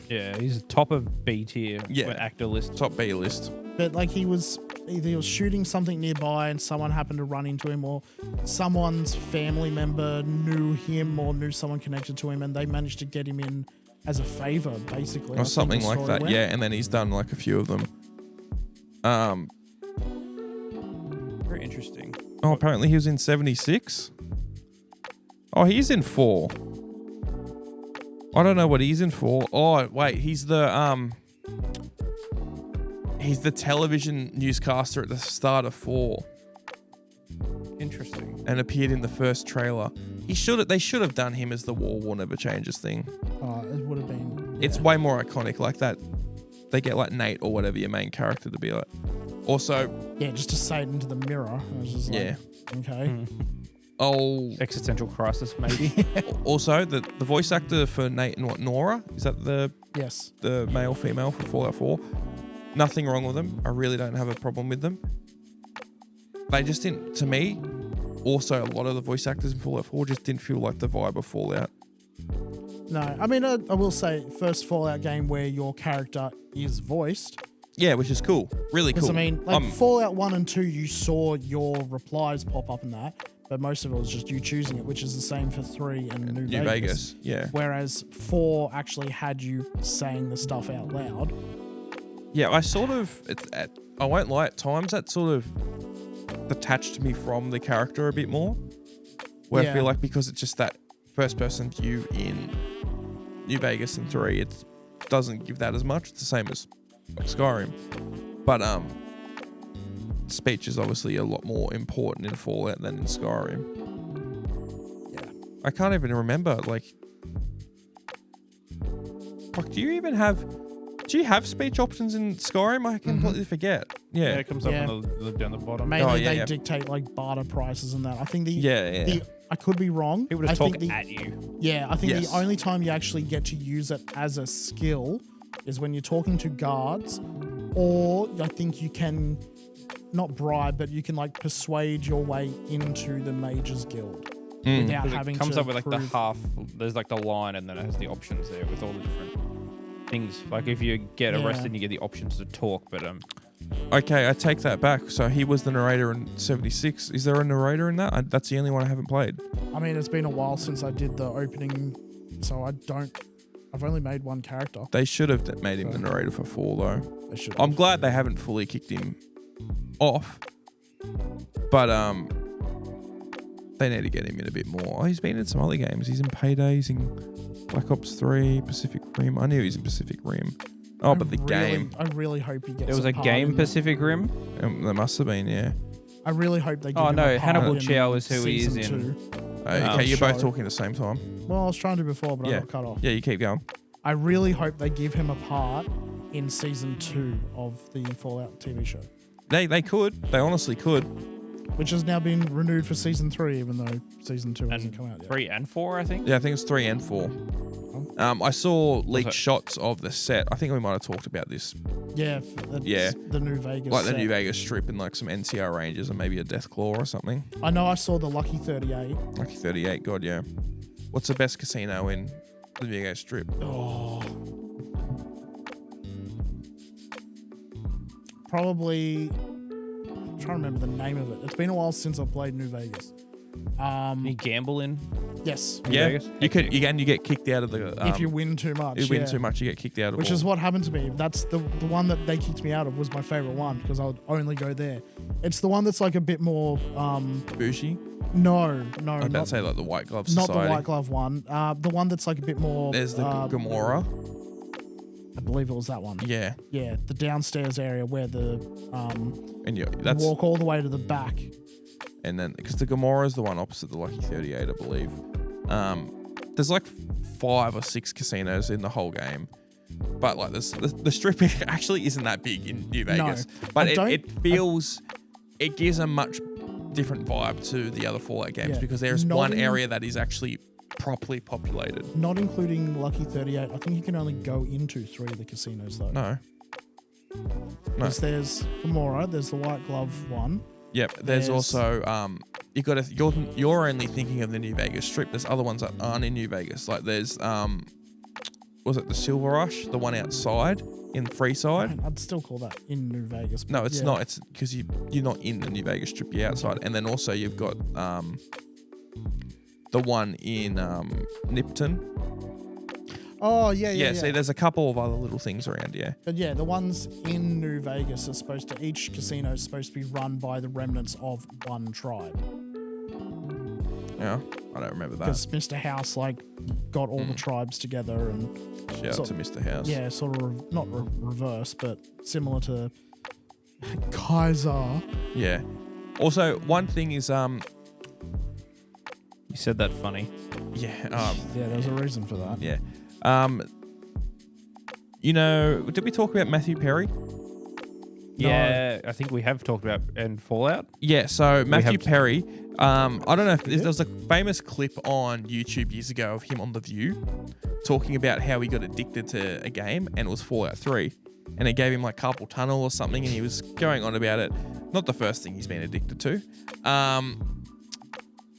Speaker 3: Yeah.
Speaker 2: He's top of B tier actor list.
Speaker 1: Top B list.
Speaker 3: But like he was shooting something nearby, and someone happened to run into him, or someone's family member knew him or knew someone connected to him, and they managed to get him in as a favor, basically.
Speaker 1: Or something like that. Yeah, and then he's done like a few of them.
Speaker 2: Very interesting.
Speaker 1: Oh, apparently he was in 76. Oh, he's in 4. I don't know what he's in for. Oh, wait, he's the television newscaster at the start of 4
Speaker 2: Interesting.
Speaker 1: and appeared in the first trailer. They should have done him as the War Never Changes thing.
Speaker 3: It would have been.
Speaker 1: It's way more iconic like that. They get like Nate or whatever your main character to be like. Also,
Speaker 3: Yeah, just to say it into the mirror. I was just like,
Speaker 1: yeah.
Speaker 3: okay.
Speaker 1: Oh,
Speaker 2: Existential crisis, maybe.
Speaker 1: also the voice actor for Nate and Nora, is that the
Speaker 3: Yes.
Speaker 1: male female for Fallout 4? Nothing wrong with them. I really don't have a problem with them. They just didn't, to me, also a lot of the voice actors in Fallout 4 just didn't feel like the vibe of Fallout.
Speaker 3: No, I mean, I will say, first Fallout game where your character is voiced.
Speaker 1: Yeah, which is cool. Really cool.
Speaker 3: Because, I mean, like Fallout 1 and 2, you saw your replies pop up in that, but most of it was just you choosing it, which is the same for 3 and New Vegas.
Speaker 1: Yeah.
Speaker 3: Whereas 4 actually had you saying the stuff out loud.
Speaker 1: Yeah, I sort of, I won't lie, at times that sort of detached me from the character a bit more. Where I feel like because it's just that first person view in New Vegas and 3, it doesn't give that as much. It's the same as like Skyrim. But speech is obviously a lot more important in Fallout than in Skyrim.
Speaker 3: Yeah.
Speaker 1: I can't even remember, like... Fuck, do you have speech options in Skyrim? I completely forget. Yeah.
Speaker 2: It comes up down the bottom.
Speaker 3: Mainly they
Speaker 1: yeah.
Speaker 3: dictate like barter prices and that. I think
Speaker 1: Yeah.
Speaker 3: I could be wrong.
Speaker 2: People just talk at you.
Speaker 3: Yeah, I think
Speaker 1: Yes.
Speaker 3: the only time you actually get to use it as a skill is when you're talking to guards, or I think you can not bribe, but you can like persuade your way into the Mages Guild. without
Speaker 2: 'Cause
Speaker 3: having
Speaker 2: it comes
Speaker 3: to
Speaker 2: up with like the
Speaker 3: prove-
Speaker 2: half. There's like the line, and then it has the options there with all the different things. Like if you get
Speaker 3: Yeah.
Speaker 2: arrested, you get the options to talk. But
Speaker 1: Okay, I take that back. So he was the narrator in 76. Is there a narrator in that? That's the only one I haven't played.
Speaker 3: I mean, it's been a while since I did the opening, so I've only made one character.
Speaker 1: They should have made him the narrator for 4 though.
Speaker 3: They should.
Speaker 1: I'm glad they haven't fully kicked him off, but they need to get him in a bit more. Oh, he's been in some other games. He's in Payday. He's in Black Ops 3, Pacific Rim. I knew he was in Pacific Rim. Oh, but the game.
Speaker 3: I really hope he gets.
Speaker 2: there was a
Speaker 3: part
Speaker 2: game
Speaker 3: in-
Speaker 2: Pacific Rim.
Speaker 1: There must have been, yeah.
Speaker 3: I really hope they. Give
Speaker 2: Oh
Speaker 3: him
Speaker 2: no,
Speaker 3: a part
Speaker 2: Hannibal
Speaker 3: in
Speaker 2: Chow is who he is
Speaker 3: season
Speaker 2: in.
Speaker 3: 2.
Speaker 1: Okay, you're
Speaker 3: show.
Speaker 1: both talking at the same time.
Speaker 3: Well, I was trying to before, but I
Speaker 1: Yeah.
Speaker 3: got cut off.
Speaker 1: Yeah, you keep going.
Speaker 3: I really hope they give him a part in season 2 of the Fallout TV show,
Speaker 1: They could. They honestly could.
Speaker 3: which has now been renewed for season 3, even though season 2 hasn't
Speaker 2: And
Speaker 3: come out yet.
Speaker 2: 3 and 4, I think.
Speaker 1: Yeah, I think it's 3 and 4. I saw leaked shots of the set. I think we might have talked about this,
Speaker 3: Yeah, the New Vegas.
Speaker 1: like the
Speaker 3: set.
Speaker 1: New Vegas Strip and like some NCR Rangers and maybe a Deathclaw or something.
Speaker 3: I know I saw the Lucky 38.
Speaker 1: Lucky 38, God, yeah. What's the best casino in the New Vegas Strip?
Speaker 3: Oh. Probably. I'm trying to remember the name of it. It's been a while since I've played New Vegas.
Speaker 2: You gamble in.
Speaker 3: Yes.
Speaker 1: Yeah,
Speaker 2: Vegas?
Speaker 1: you get kicked out of the.
Speaker 3: If you win too much.
Speaker 1: you win
Speaker 3: yeah.
Speaker 1: too much, you get kicked out of.
Speaker 3: Which
Speaker 1: all.
Speaker 3: is what happened to me. That's the one that they kicked me out of was my favorite one because I would only go there. It's the one that's like a bit more.
Speaker 1: Bougie.
Speaker 3: No,
Speaker 1: I'd about to
Speaker 3: not,
Speaker 1: say like the White Glove
Speaker 3: not
Speaker 1: Society.
Speaker 3: the White Glove one. The one that's like a bit more.
Speaker 1: There's the Gamora.
Speaker 3: I believe it was that one.
Speaker 1: Yeah,
Speaker 3: Yeah, the downstairs area where the
Speaker 1: and
Speaker 3: you
Speaker 1: that's
Speaker 3: walk all the way to the back.
Speaker 1: and then because the Gamora is the one opposite the Lucky 38, I believe. There's like 5 or 6 casinos in the whole game, but like the strip actually isn't that big in New Vegas, but it feels it gives a much different vibe to the other Fallout games
Speaker 3: Yeah.
Speaker 1: because there's
Speaker 3: Not
Speaker 1: one
Speaker 3: in-
Speaker 1: area that is actually properly populated.
Speaker 3: Not including Lucky 38. I think you can only go into 3 of the casinos though.
Speaker 1: No.
Speaker 3: Because there's Gamora, there's the White Glove one.
Speaker 1: Yep. There's also you're only thinking of the New Vegas Strip. There's other ones that aren't in New Vegas. Like there's was it the Silver Rush, the one outside in Freeside?
Speaker 3: I'd still call that in New Vegas.
Speaker 1: No,
Speaker 3: but
Speaker 1: it's
Speaker 3: yeah.
Speaker 1: not. It's because you're not in the New Vegas Strip. You're outside, and then also you've got the one in Nipton.
Speaker 3: Oh yeah.
Speaker 1: See, there's a couple of other little things around. Yeah.
Speaker 3: But yeah, the ones in New Vegas are supposed to. Each casino is supposed to be run by the remnants of one tribe.
Speaker 1: Yeah. I don't remember that.
Speaker 3: Because Mr. House got all the tribes together and
Speaker 1: Shout out to Mr. House.
Speaker 3: yeah, sort of not reverse, but similar to Kaiser.
Speaker 1: Yeah. Also, one thing is
Speaker 2: You said that funny.
Speaker 1: yeah.
Speaker 3: Yeah, there's a reason for that.
Speaker 1: Yeah. Did we talk about Matthew Perry?
Speaker 2: Yeah, I think we have talked about in Fallout.
Speaker 1: Yeah, so Matthew
Speaker 2: have-
Speaker 1: Perry, I don't know if there was a famous clip on YouTube years ago of him on The View talking about how he got addicted to a game and it was Fallout 3. And it gave him like carpal tunnel or something and he was going on about it. Not the first thing he's been addicted to.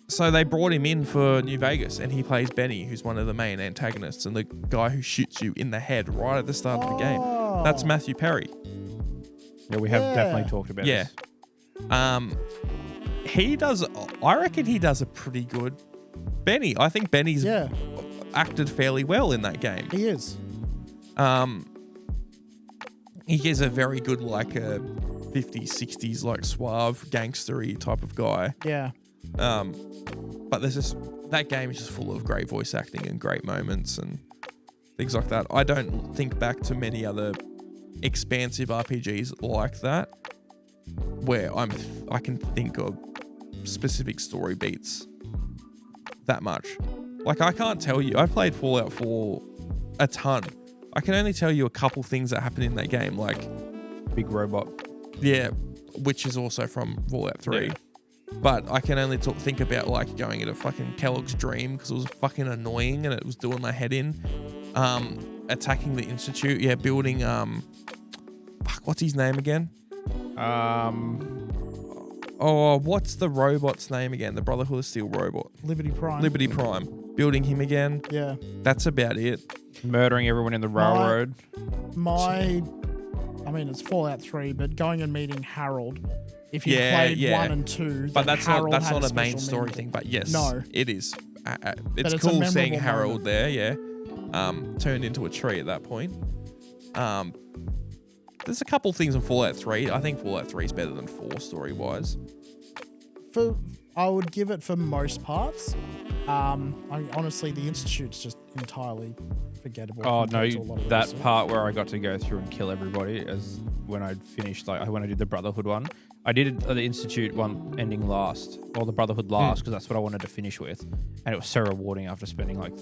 Speaker 1: So they brought him in for New Vegas and he plays Benny, who's one of the main antagonists and the guy who shoots you in the head right at the start of the game. That's Matthew Perry.
Speaker 2: Yeah, we have
Speaker 3: Yeah.
Speaker 2: definitely talked about
Speaker 1: Yeah.
Speaker 2: this.
Speaker 1: I reckon he does a pretty good Benny. I think Benny's
Speaker 3: Yeah,
Speaker 1: acted fairly well in that game.
Speaker 3: he is.
Speaker 1: He is a very good like a 50s, 60s like suave gangstery type of guy.
Speaker 3: Yeah.
Speaker 1: But that game is just full of great voice acting and great moments and things like that. I don't think back to many other expansive RPGs like that where I can think of specific story beats that much. Like I can't tell you. I've played Fallout 4 a ton. I can only tell you a couple things that happen in that game, like
Speaker 2: Big robot.
Speaker 1: yeah, which is also from Fallout 3.
Speaker 2: Yeah.
Speaker 1: But I can only think about like going into fucking Kellogg's Dream because it was fucking annoying and it was doing my head in. Attacking the Institute, yeah, building what's his name again? Oh, what's the robot's name again? The Brotherhood of Steel robot.
Speaker 3: Liberty Prime.
Speaker 1: Liberty Prime. Building him again.
Speaker 3: Yeah.
Speaker 1: That's about it.
Speaker 2: Murdering everyone in the railroad.
Speaker 3: I mean, it's Fallout 3, but going and meeting Harold. If you
Speaker 1: Yeah,
Speaker 3: played
Speaker 1: yeah.
Speaker 3: 1 and 2,
Speaker 1: But
Speaker 3: then
Speaker 1: that's
Speaker 3: Harold
Speaker 1: not
Speaker 3: had
Speaker 1: a main
Speaker 3: special
Speaker 1: story
Speaker 3: meaning.
Speaker 1: thing. But yes,
Speaker 3: No.
Speaker 1: it is.
Speaker 3: it's a
Speaker 1: Cool seeing
Speaker 3: memorable
Speaker 1: Harold
Speaker 3: moment.
Speaker 1: there. Yeah. Turned into a tree at that point. There's a couple things in Fallout 3. I think Fallout 3 is better than 4 story wise.
Speaker 3: I would give it for most parts. Honestly, the Institute's just entirely forgettable.
Speaker 2: Oh no,
Speaker 3: compared to a lot of the
Speaker 2: that
Speaker 3: rest of it.
Speaker 2: part where I got to go through and kill everybody as when I'd finished, like when I did the Brotherhood one. I did the Institute one ending last, or the Brotherhood last, because that's what I wanted to finish with. And it was so rewarding after spending like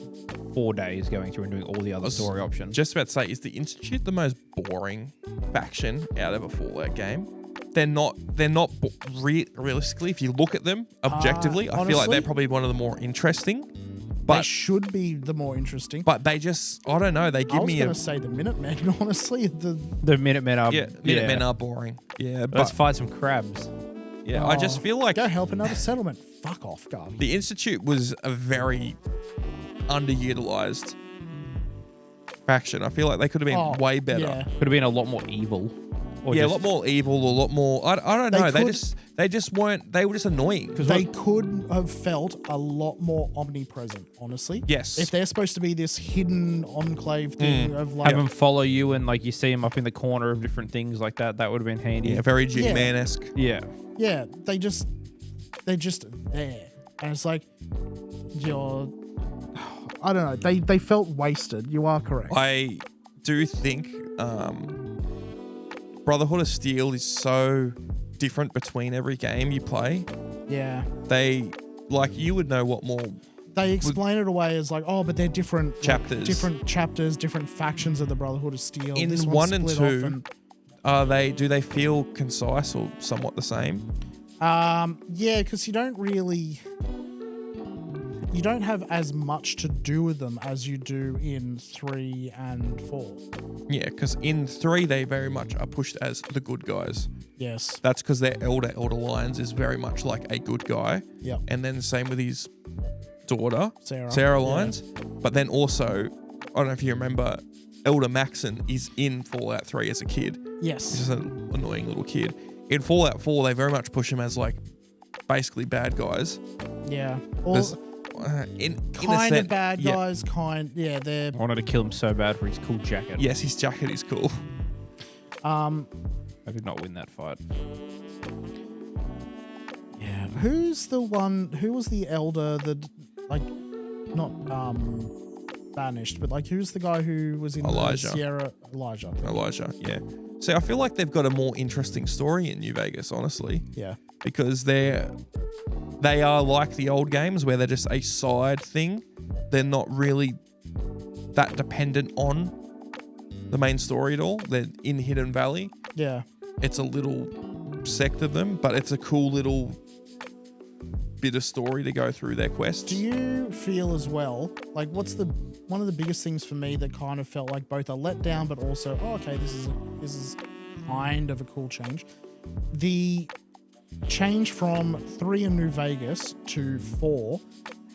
Speaker 2: 4 days going through and doing all the other story options.
Speaker 1: Just about to say, is the Institute the most boring faction out of a Fallout game? They're not realistically, if you look at them objectively, I feel like they're
Speaker 3: honestly,
Speaker 1: probably one of the more interesting.
Speaker 3: They
Speaker 1: But
Speaker 3: should be the more interesting.
Speaker 1: but they just, I don't know, they
Speaker 3: I
Speaker 1: give
Speaker 3: was
Speaker 1: me
Speaker 3: going
Speaker 1: a
Speaker 3: to say the Minutemen, honestly.
Speaker 2: The Minutemen are
Speaker 1: Minutemen are boring. Yeah,
Speaker 2: Let's
Speaker 1: but
Speaker 2: fight some crabs.
Speaker 1: yeah, I just feel like
Speaker 3: Go help another settlement. Fuck off, Garvey.
Speaker 1: the Institute was a very underutilized faction. I feel like they could have been way better.
Speaker 3: Yeah.
Speaker 2: Could have been a lot more evil. Or
Speaker 1: Yeah, a
Speaker 2: just-
Speaker 1: lot more evil, a lot more. I don't know. They just weren't. They were just annoying.
Speaker 3: They could have felt a lot more omnipresent, honestly.
Speaker 1: Yes.
Speaker 3: If they're supposed to be this hidden enclave thing of like...
Speaker 2: Have them follow you and like you see them up in the corner of different things like that. That would have been handy.
Speaker 1: Yeah, very G-Man-esque.
Speaker 2: Yeah.
Speaker 3: Yeah, they're just there. And it's like, I don't know. They felt wasted. You are correct.
Speaker 1: I do think Brotherhood of Steel is so different between every game you play.
Speaker 3: Yeah.
Speaker 1: They, like, you would know what more.
Speaker 3: They explain it away as like, oh, but they're different
Speaker 1: Chapters.
Speaker 3: different chapters, different factions of the Brotherhood of Steel.
Speaker 1: In
Speaker 3: This
Speaker 1: 1
Speaker 3: one's
Speaker 1: and
Speaker 3: split
Speaker 1: 2,
Speaker 3: off
Speaker 1: do they feel concise or somewhat the same?
Speaker 3: yeah, because you don't have as much to do with them as you do in 3 and 4.
Speaker 1: Yeah, because in 3 they very much are pushed as the good guys.
Speaker 3: Yes.
Speaker 1: That's because their elder Lyons is very much like a good guy.
Speaker 3: Yep.
Speaker 1: And then same with his daughter,
Speaker 3: Sarah.
Speaker 1: Sarah
Speaker 3: Yeah.
Speaker 1: Lyons. But then also, I don't know if you remember, Elder Maxon is in Fallout 3 as a kid. He's
Speaker 3: Yes.
Speaker 1: just an annoying little kid. In Fallout 4, they very much push him as like basically bad guys.
Speaker 3: Yeah. Or
Speaker 1: There's, in a
Speaker 3: kind
Speaker 1: sense,
Speaker 3: of bad
Speaker 1: yeah.
Speaker 3: guys, they're
Speaker 2: I wanted to kill him so bad for his cool jacket.
Speaker 1: Yes, his jacket is cool.
Speaker 2: I did not win that fight.
Speaker 3: yeah. Who's the one? Who was the elder that, like, not banished, but like, who's the guy who was in
Speaker 1: Elijah.
Speaker 3: the Sierra? Elijah.
Speaker 1: Elijah, yeah. See, I feel like they've got a more interesting story in New Vegas, honestly.
Speaker 3: Yeah.
Speaker 1: Because they are like the old games where they're just a side thing. They're not really that dependent on the main story at all. They're in Hidden Valley.
Speaker 3: Yeah.
Speaker 1: It's a little sect of them, but it's a cool little bit of story to go through their quests.
Speaker 3: Do you feel as well, like, what's one of the biggest things for me that kind of felt like both a letdown, but also, oh, okay, this is kind of a cool change. The change from 3 in New Vegas to 4,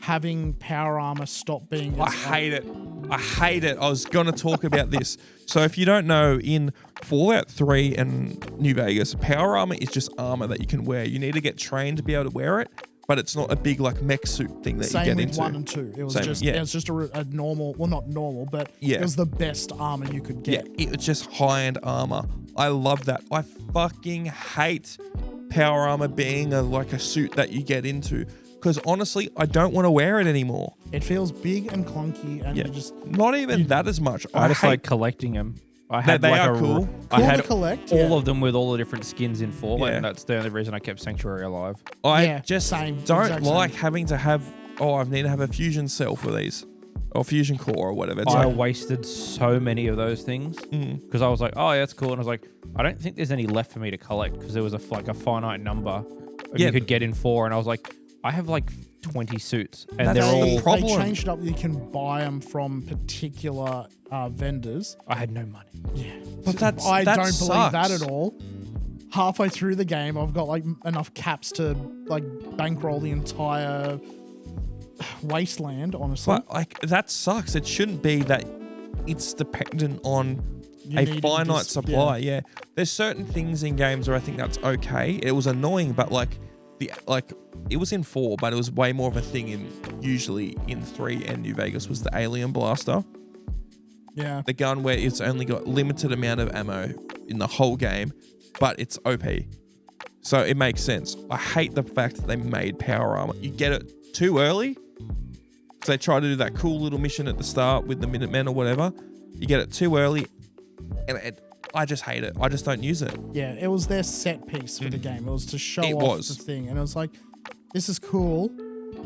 Speaker 3: having power armor stop being...
Speaker 1: I hate it. I hate it. I was going to talk about this. So if you don't know, in Fallout 3 and New Vegas, power armor is just armor that you can wear. You need to get trained to be able to wear it, but it's not a big like mech suit thing that
Speaker 3: Same
Speaker 1: you get
Speaker 3: with
Speaker 1: into.
Speaker 3: 1 and 2. It was
Speaker 1: Same,
Speaker 3: just
Speaker 1: yeah.
Speaker 3: it was just a normal, well, not normal, but
Speaker 1: Yeah.
Speaker 3: it was the best armor you could
Speaker 1: Yeah,
Speaker 3: get.
Speaker 1: it's just high-end armor. I love that. I fucking hate power armor being a suit that you get into. Because honestly, I don't want to wear it anymore.
Speaker 3: It feels big and clunky, and
Speaker 1: Yeah,
Speaker 3: you just
Speaker 1: not even that as much.
Speaker 2: I just
Speaker 1: hate-
Speaker 2: like collecting them. I had
Speaker 1: they
Speaker 2: like
Speaker 1: are
Speaker 2: a
Speaker 1: cool.
Speaker 2: I
Speaker 3: Cool
Speaker 2: had
Speaker 3: to collect,
Speaker 2: all
Speaker 3: yeah.
Speaker 2: of them with all the different skins in 4,
Speaker 1: Yeah.
Speaker 2: and that's the only reason I kept Sanctuary alive.
Speaker 1: I
Speaker 3: Yeah,
Speaker 1: just
Speaker 3: same,
Speaker 1: don't
Speaker 3: exact
Speaker 1: like
Speaker 3: same.
Speaker 1: having to have. Oh, I need to have a fusion cell for these, or fusion core or whatever. It's
Speaker 2: I
Speaker 1: like,
Speaker 2: wasted so many of those things because I was like, oh, yeah, that's cool. And I was like, I don't think there's any left for me to collect because there was a finite number you could get in 4. And I was like, I have like 20 suits and
Speaker 1: That's
Speaker 2: they're
Speaker 1: the
Speaker 2: all...
Speaker 1: problem.
Speaker 3: They changed it up. You can buy them from particular vendors.
Speaker 2: I had no money.
Speaker 3: Yeah,
Speaker 1: But
Speaker 3: I
Speaker 1: that
Speaker 3: don't believe that
Speaker 1: sucks.
Speaker 3: at all. halfway through the game, I've got like enough caps to like bankroll the entire wasteland, honestly.
Speaker 1: But like that sucks. It shouldn't be that it's dependent on
Speaker 3: You
Speaker 1: a
Speaker 3: need
Speaker 1: finite
Speaker 3: this-
Speaker 1: supply. Yeah. There's certain things in games where I think that's okay. It was annoying, but like it was in 4, but it was way more of a thing usually in 3 and New Vegas was the alien blaster.
Speaker 3: Yeah.
Speaker 1: The gun where it's only got limited amount of ammo in the whole game, but it's OP. So it makes sense. I hate the fact that they made power armor. You get it too early. So they try to do that cool little mission at the start with the Minutemen or whatever. You get it too early, and I just hate it. I just don't use it.
Speaker 3: Yeah, it was their set piece for the game. It was to show
Speaker 1: It
Speaker 3: off
Speaker 1: was.
Speaker 3: the thing. And it was like, this is cool.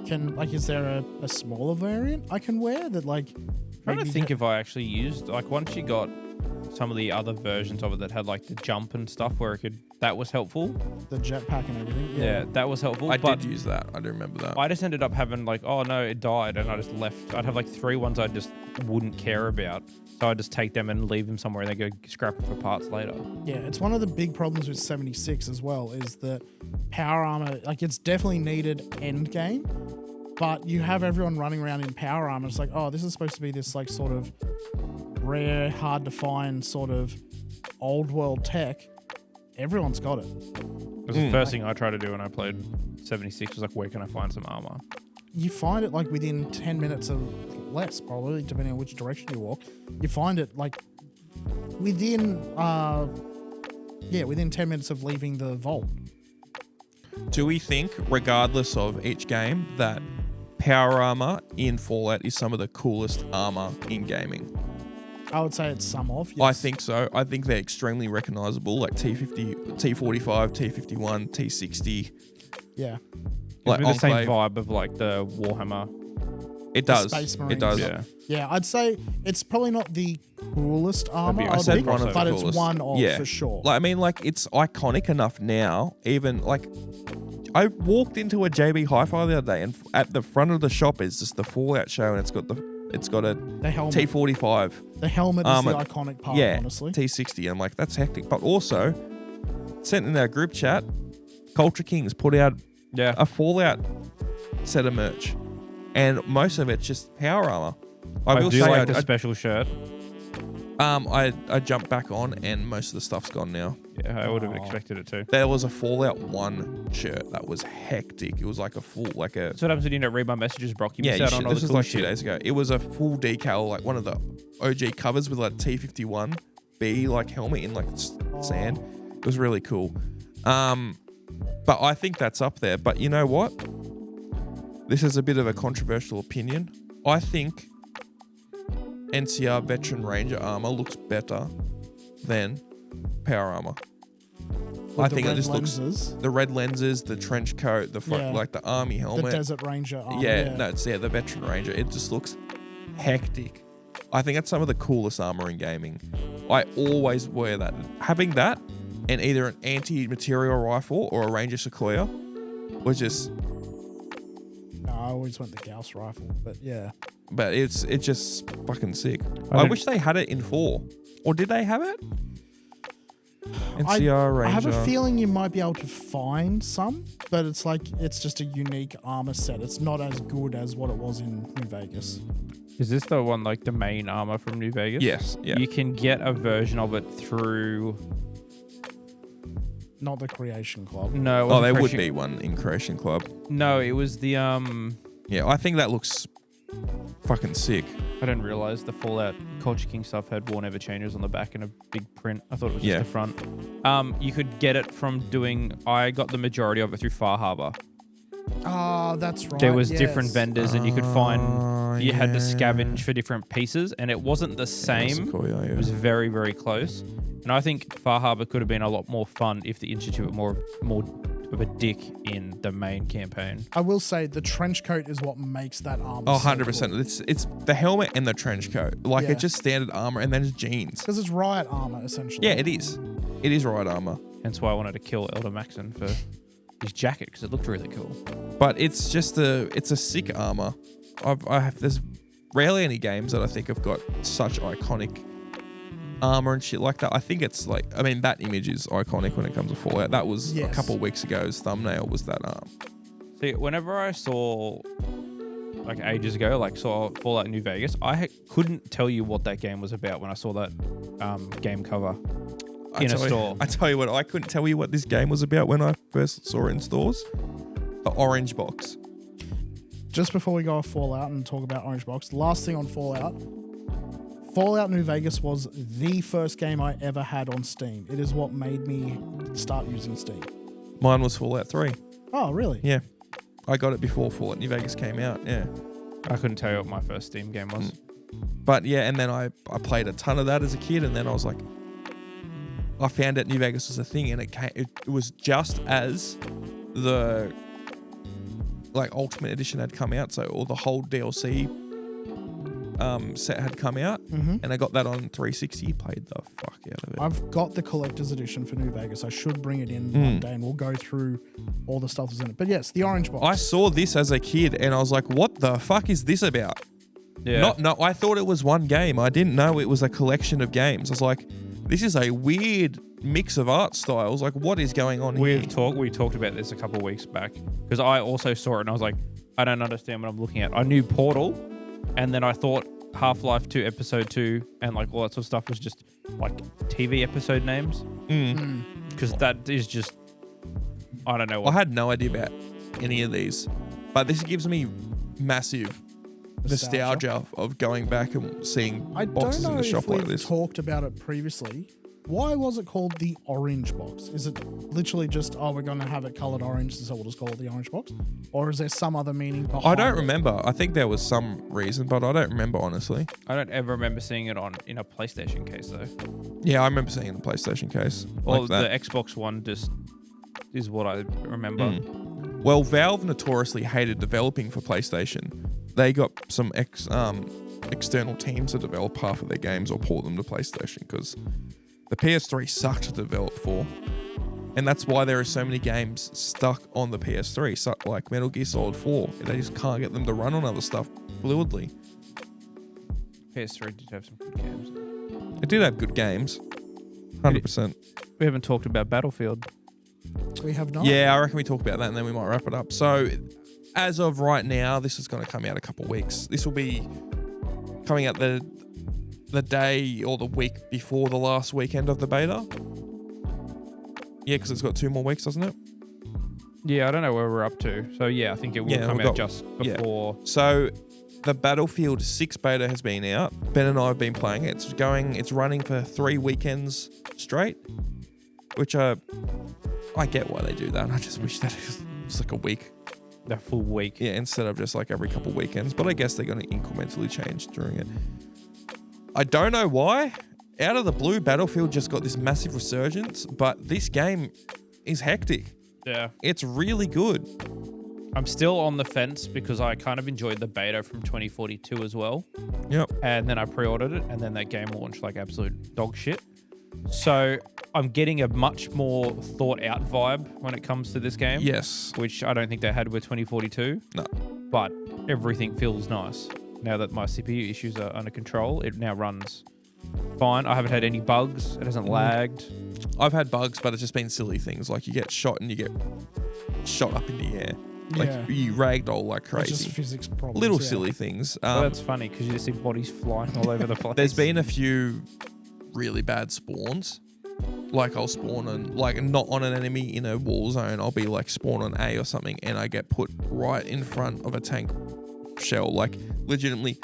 Speaker 3: Is there a smaller variant I can wear that like...
Speaker 2: I'm trying to think if I actually used, like, once you got some of the other versions of it that had like the jump and stuff where that was helpful.
Speaker 3: the jetpack and everything.
Speaker 2: Yeah, that was helpful.
Speaker 1: I
Speaker 2: but
Speaker 1: did use that. I do remember that.
Speaker 2: I just ended up having like, oh no, it died, and I just left. I'd have like 3 ones I just wouldn't care about, so I'd just take them and leave them somewhere, and they go scrap them for parts later.
Speaker 3: Yeah, it's one of the big problems with 76 as well, is that power armor, like it's definitely needed end game, but you have everyone running around in power armor. It's like, oh, this is supposed to be this like sort of rare, hard to find sort of old world tech. Everyone's got it.
Speaker 2: It was the first thing I tried to do when I played 76 was like, where can I find some armor?
Speaker 3: You find it like within 10 minutes of less, probably, depending on which direction you walk. You find it like within 10 minutes of leaving the vault.
Speaker 1: Do we think, regardless of each game, that power armor in Fallout is some of the coolest armor in gaming?
Speaker 3: I would say it's some of. Yes.
Speaker 1: I think so. I think they're extremely recognizable, like T50, T45, T51, T60.
Speaker 3: Yeah.
Speaker 1: Like
Speaker 2: With the same
Speaker 1: Enclave.
Speaker 2: vibe of like the Warhammer.
Speaker 1: It does.
Speaker 3: Space
Speaker 1: It
Speaker 3: Marines.
Speaker 1: does.
Speaker 2: Yeah.
Speaker 3: Yeah, I'd say it's probably not the coolest armor,
Speaker 2: be-
Speaker 1: I
Speaker 3: I'd
Speaker 1: said
Speaker 3: pick,
Speaker 1: one of the
Speaker 3: but it's
Speaker 1: coolest.
Speaker 3: one of
Speaker 1: Yeah.
Speaker 3: for sure.
Speaker 1: Like, I mean, like, it's iconic enough now. Even like, I walked into a JB Hi-Fi the other day, and at the front of the shop is just the Fallout show, and it's got a
Speaker 3: the helmet.
Speaker 1: T45.
Speaker 3: The helmet is
Speaker 1: armor.
Speaker 3: the iconic part,
Speaker 1: Yeah,
Speaker 3: honestly.
Speaker 1: T60. I'm like, that's hectic. But also, sent in our group chat, Culture Kings put out
Speaker 2: Yeah.
Speaker 1: a Fallout set of merch, and most of it's just power armor. I will
Speaker 2: do
Speaker 1: say,
Speaker 2: like the special shirt.
Speaker 1: I jumped back on, and most of the stuff's gone now.
Speaker 2: Yeah, I would have expected it too.
Speaker 1: There was a Fallout 1 shirt that was hectic. It was like a full, like a...
Speaker 2: So what happens when you don't read my messages, Brock? You
Speaker 1: Yeah,
Speaker 2: miss
Speaker 1: you
Speaker 2: out
Speaker 1: should,
Speaker 2: on all
Speaker 1: this
Speaker 2: the
Speaker 1: was
Speaker 2: cool
Speaker 1: like 2
Speaker 2: shit.
Speaker 1: days ago. It was a full decal, like one of the OG covers with like T51B like helmet in like sand. It was really cool. But I think that's up there. But you know what? This is a bit of a controversial opinion. I think NCR Veteran Ranger armor looks better than power armor.
Speaker 3: With
Speaker 1: I
Speaker 3: the
Speaker 1: think it
Speaker 3: red
Speaker 1: just
Speaker 3: lenses,
Speaker 1: looks the red lenses, the trench coat, the
Speaker 3: Yeah.
Speaker 1: like the army
Speaker 3: the
Speaker 1: helmet.
Speaker 3: Desert Ranger armor.
Speaker 1: Yeah, no, it's the Veteran Ranger. It just looks hectic. I think that's some of the coolest armor in gaming. I always wear that. Having that and either an anti-material rifle or a Ranger Sequoia was just...
Speaker 3: No, I always went the Gauss rifle, but yeah.
Speaker 1: But it's just fucking sick.
Speaker 2: I
Speaker 1: I
Speaker 2: don't-
Speaker 1: wish they had it in 4. Or did they have it?
Speaker 3: I
Speaker 1: NCR Ranger.
Speaker 3: I have a feeling you might be able to find some, but it's like it's just a unique armor set. It's not as good as what it was in New Vegas.
Speaker 2: Is this the one like the main armor from New Vegas?
Speaker 1: Yes, yeah.
Speaker 2: You can get a version of it through.
Speaker 3: Not the Creation Club.
Speaker 2: No. it
Speaker 1: Oh,
Speaker 2: wasn't
Speaker 1: there would
Speaker 2: Creation-
Speaker 1: be one in Creation Club.
Speaker 2: No, it was the
Speaker 1: Yeah, I think that looks fucking sick.
Speaker 2: I didn't realize the Fallout Culture King stuff had War Never Changes on the back in a big print. I thought it was
Speaker 1: Yeah.
Speaker 2: just the front. You could get it from doing. I got the majority of it through Far Harbor.
Speaker 3: Ah, that's right.
Speaker 2: There was
Speaker 3: yes.
Speaker 2: different vendors, and you could find. You had to
Speaker 1: yeah.
Speaker 2: scavenge for different pieces, and it wasn't the same.
Speaker 1: Sequoia,
Speaker 2: It was very, very close. And I think Far Harbor could have been a lot more fun if the Institute were more of a dick in the main campaign.
Speaker 3: I will say the trench coat is what makes that armor.
Speaker 1: Oh, 100%. It's the helmet and the trench coat. Like,
Speaker 3: Yeah.
Speaker 1: it's just standard armor and then it's jeans.
Speaker 3: Because it's riot armor, essentially.
Speaker 1: Yeah, it is. It is right armor.
Speaker 2: Hence why I wanted to kill Elder Maxon for his jacket, because it looked really cool.
Speaker 1: But it's just it's a sick armor. there's rarely any games that I think have got such iconic armor and shit like that. I think it's like, I mean, that image is iconic when it comes to Fallout. That was a couple of weeks ago's thumbnail was that
Speaker 2: See, whenever I saw, like ages ago, like saw Fallout New Vegas, I couldn't tell you what that game was about when I saw that game cover in a store.
Speaker 1: I tell you what, I couldn't tell you what this game was about when I first saw it in stores. The orange box.
Speaker 3: Just before we go off Fallout and talk about Orange Box, last thing on Fallout. Fallout New Vegas was the first game I ever had on Steam. It is what made me start using Steam.
Speaker 1: Mine was Fallout 3.
Speaker 3: Oh, really?
Speaker 1: Yeah. I got it before Fallout New Vegas came out. Yeah.
Speaker 2: I couldn't tell you what my first Steam game was.
Speaker 1: But yeah, and then I played a ton of that as a kid, and then I was like, I found out New Vegas was a thing, and it was just as the like Ultimate Edition had come out, so all the whole DLC set had come out, and I got that on 360. Played the fuck out of it.
Speaker 3: I've got the collector's edition for New Vegas. I should bring it in one day, and we'll go through all the stuff that's in it. But yes, the orange box.
Speaker 1: I saw this as a kid, and I was like, "What the fuck is this about?"
Speaker 2: Yeah.
Speaker 1: No, I thought it was one game. I didn't know it was a collection of games. I was like, "This is a weird mix of art styles. Like, what is going on here?"
Speaker 2: We talked about this a couple of weeks back because I also saw it and I was like, I don't understand what I'm looking at. I knew Portal, and then I thought Half-Life 2 Episode 2 and like all that sort of stuff was just like TV episode names. Because that is just, I don't know.
Speaker 1: I had no idea about any of these, but this gives me massive nostalgia of going back and seeing boxes in the shop like this.
Speaker 3: Talked about it previously. Why was it called the orange box? Is it literally just, we're going to have it colored orange, so we'll just call it the orange box? Or is there some other meaning behind
Speaker 1: I don't remember. I think there was some reason, but I don't remember, honestly.
Speaker 2: I don't ever remember seeing it in a PlayStation case, though.
Speaker 1: Yeah, I remember seeing it in a PlayStation case.
Speaker 2: Well,
Speaker 1: like that.
Speaker 2: the Xbox One just is what I remember.
Speaker 1: Well, Valve notoriously hated developing for PlayStation. They got some external teams to develop half of their games or port them to PlayStation because the PS3 sucked to develop for. And that's why there are so many games stuck on the PS3, like Metal Gear Solid 4. They just can't get them to run on other stuff fluidly.
Speaker 2: PS3 did have some good games.
Speaker 1: It did have good games. 100%.
Speaker 2: We haven't talked about Battlefield.
Speaker 3: We have not.
Speaker 1: Yeah, I reckon we talk about that and then we might wrap it up. So, as of right now, this is going to come out a couple of weeks. This will be coming out the day or the week before the last weekend of the beta. Yeah, because it's got 2 more weeks, doesn't it?
Speaker 2: Yeah, I don't know where we're up to. So yeah, I think it will come out just before.
Speaker 1: Yeah. So the Battlefield 6 beta has been out. Ben and I have been playing it. It's running for 3 weekends straight, which I get why they do that. I just wish that it was like a week.
Speaker 2: The full week.
Speaker 1: Yeah, instead of just like every couple of weekends. But I guess they're going to incrementally change during it. I don't know why. Out of the blue, Battlefield just got this massive resurgence, but this game is hectic.
Speaker 2: Yeah.
Speaker 1: It's really good.
Speaker 2: I'm still on the fence because I kind of enjoyed the beta from 2042 as well.
Speaker 1: Yep.
Speaker 2: And then I pre-ordered it, and then that game launched like absolute dog shit. So I'm getting a much more thought out vibe when it comes to this game.
Speaker 1: Yes.
Speaker 2: Which I don't think they had with 2042.
Speaker 1: No.
Speaker 2: But everything feels nice. Now that my CPU issues are under control, it now runs fine. I haven't had any bugs. It hasn't lagged.
Speaker 1: I've had bugs, but it's just been silly things. Like you get shot and you get shot up in the air. Like you ragdoll like crazy.
Speaker 3: It's just physics problems.
Speaker 1: Little silly things.
Speaker 2: Well, that's funny because you just see bodies flying all over the place.
Speaker 1: There's been a few really bad spawns. Like I'll spawn on, like not on an enemy in a wall zone. I'll be like spawn on A or something and I get put right in front of a tank shell. Like legitimately,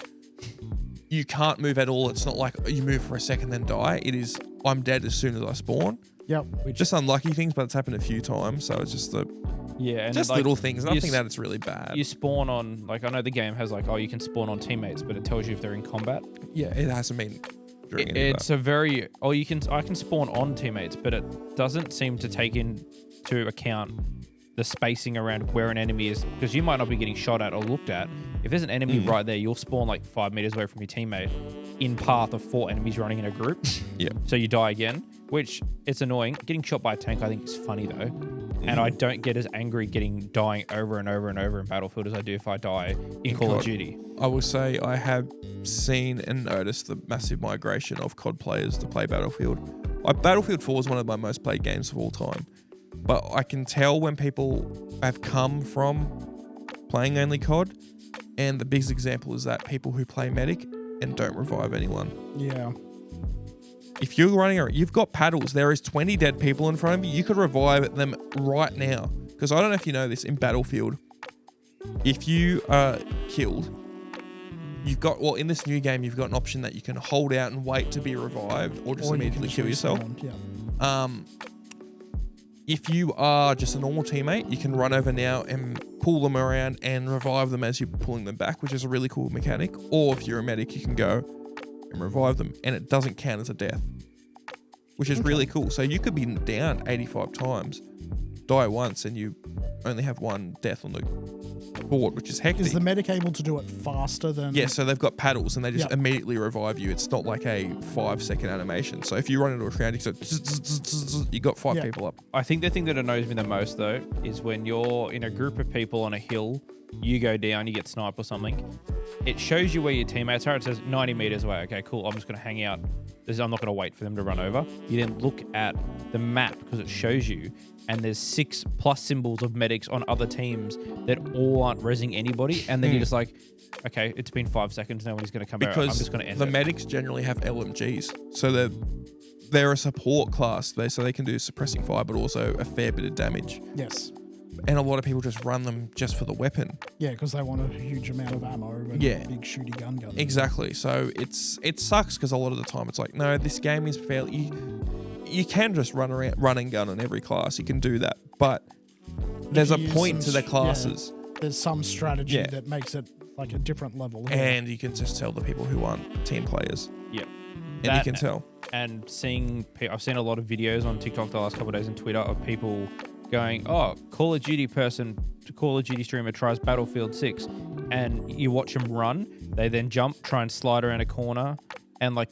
Speaker 1: you can't move at all. It's not like you move for a second then die. It is, I'm dead as soon as I spawn.
Speaker 3: Yep.
Speaker 1: Just unlucky things, but it's happened a few times. So it's just
Speaker 2: and
Speaker 1: just
Speaker 2: like,
Speaker 1: little things. Nothing that it's really bad.
Speaker 2: You spawn on, like I know the game has like, you can spawn on teammates, but it tells you if they're in combat.
Speaker 1: Yeah, it hasn't been.
Speaker 2: It's a very, I can spawn on teammates, but it doesn't seem to take into account the spacing around where an enemy is, because you might not be getting shot at or looked at. If there's an enemy right there, you'll spawn like 5 meters away from your teammate in path of 4 enemies running in a group.
Speaker 1: Yeah.
Speaker 2: So you die again, which it's annoying. Getting shot by a tank, I think, is funny though. and I don't get as angry dying over and over and over in Battlefield as I do if I die in Call of Duty.
Speaker 1: I will say I have seen and noticed the massive migration of COD players to play Battlefield. Battlefield 4 is one of my most played games of all time, but I can tell when people have come from playing only COD, and the biggest example is that people who play Medic and don't revive anyone.
Speaker 3: Yeah.
Speaker 1: If you're running around, you've got paddles, there is 20 dead people in front of you, you could revive them right now. Because I don't know if you know this, in Battlefield, if you are killed, you've got, well, in this new game, you've got an option that you can hold out and wait to be revived or just immediately kill yourself.
Speaker 3: Yeah.
Speaker 1: If you are just a normal teammate, you can run over now and pull them around and revive them as you're pulling them back, which is a really cool mechanic. Or if you're a medic, you can go and revive them, and it doesn't count as a death, which is really cool. So you could be down 85 times, die once, and you only have one death on the board, which is hectic.
Speaker 3: Is the medic able to do it faster than...
Speaker 1: Yeah, so they've got paddles and they just immediately revive you. It's not like a 5-second animation. So if you run into a crowd, you got 5 people up.
Speaker 2: I think the thing that annoys me the most, though, is when you're in a group of people on a hill, you go down, you get sniped or something. It shows you where your teammates are. It says 90 meters away. Okay, cool. I'm just going to hang out. I'm not going to wait for them to run over. You then look at the map because it shows you, and there's 6+ symbols of medics on other teams that all aren't rezzing anybody. And then you're just like, okay, it's been 5 seconds. Nobody's going to come out. I'm just going to end
Speaker 1: the
Speaker 2: it.
Speaker 1: medics generally have LMGs. So they're a support class. So they can do suppressing fire, but also a fair bit of damage.
Speaker 3: Yes.
Speaker 1: And a lot of people just run them just for the weapon.
Speaker 3: Yeah, because they want a huge amount of ammo and big shooty gun.
Speaker 1: Exactly. So it sucks because a lot of the time it's like, no, this game is fairly... You can just run and gun on every class. You can do that. But there's a point to the classes.
Speaker 3: Yeah, there's some strategy that makes it like a different level.
Speaker 1: And you can just tell the people who aren't team players.
Speaker 2: Yeah.
Speaker 1: And you can tell.
Speaker 2: And I've seen a lot of videos on TikTok the last couple of days and Twitter of people going, oh, Call of Duty streamer tries Battlefield 6, and you watch them run, they then jump, try and slide around a corner, and like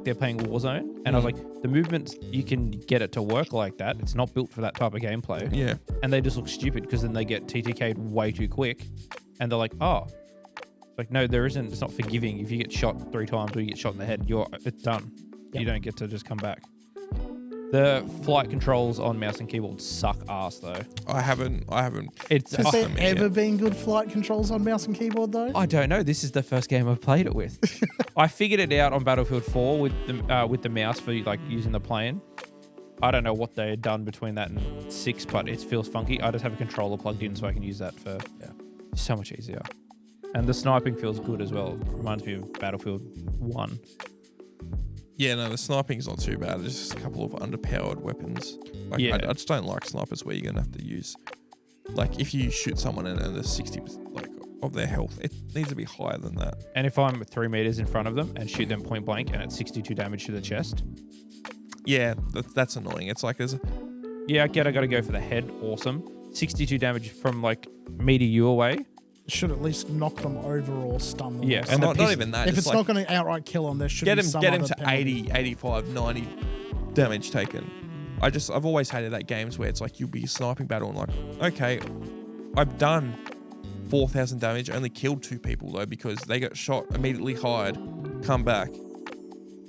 Speaker 2: they're playing Warzone. And I was like, the movements, you can get it to work like that. It's not built for that type of gameplay. Yeah. And they just look stupid because then they get TTK'd way too quick, and they're like, oh. Like, no, there isn't. It's not forgiving. If you get shot 3 times or you get shot in the head, it's done. Yep. You don't get to just come back. The flight controls on mouse and keyboard suck ass, though. I haven't.
Speaker 3: Has there ever been good flight controls on mouse and keyboard, though?
Speaker 2: I don't know. This is the first game I've played it with. I figured it out on Battlefield 4 with the mouse for like using the plane. I don't know what they had done between that and 6, but it feels funky. I just have a controller plugged in so I can use that for so much easier. And the sniping feels good as well. Reminds me of Battlefield 1.
Speaker 1: Yeah, no, the sniping's not too bad. It's just a couple of underpowered weapons. Like, I just don't like snipers where you're going to have to use... Like, if you shoot someone and there's 60% of their health, it needs to be higher than that.
Speaker 2: And if I'm 3 meters in front of them and shoot them point blank and it's 62 damage to the chest...
Speaker 1: Yeah, that's annoying. It's like there's...
Speaker 2: Yeah, I got to go for the head. Awesome. 62 damage from, like, me to you away.
Speaker 3: Should at least knock them over or stun them.
Speaker 1: Yeah, and not even that.
Speaker 3: If it's not going to outright kill them, there should be some
Speaker 1: Get him to
Speaker 3: penalty.
Speaker 1: 80, 85, 90 damage taken. I've always hated that games where it's like you'll be a sniping battle and like, okay, I've done 4,000 damage, only killed 2 people though because they got shot, immediately hired, come back,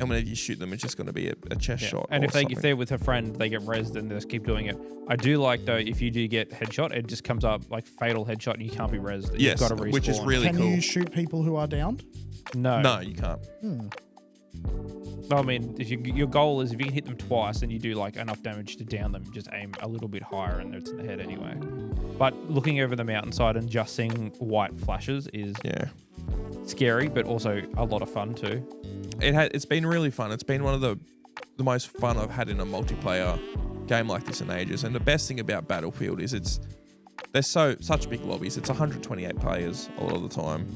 Speaker 1: and whenever you shoot them, it's just going to be a chest shot.
Speaker 2: And if they're with a friend, they get rezzed and they just keep doing it. I do like though, if you do get headshot, it just comes up like fatal headshot and you can't be rezzed.
Speaker 1: Yes,
Speaker 2: you've got to respawn.
Speaker 1: which is really cool.
Speaker 3: Can you shoot people who are downed?
Speaker 2: No,
Speaker 1: you can't.
Speaker 2: I mean, if your goal is if you can hit them twice and you do like enough damage to down them, just aim a little bit higher and it's in the head anyway. But looking over the mountainside and just seeing white flashes is scary, but also a lot of fun too.
Speaker 1: It's been really fun. It's been one of the most fun I've had in a multiplayer game like this in ages. And the best thing about Battlefield is there's such big lobbies. It's 128 players a lot of the time.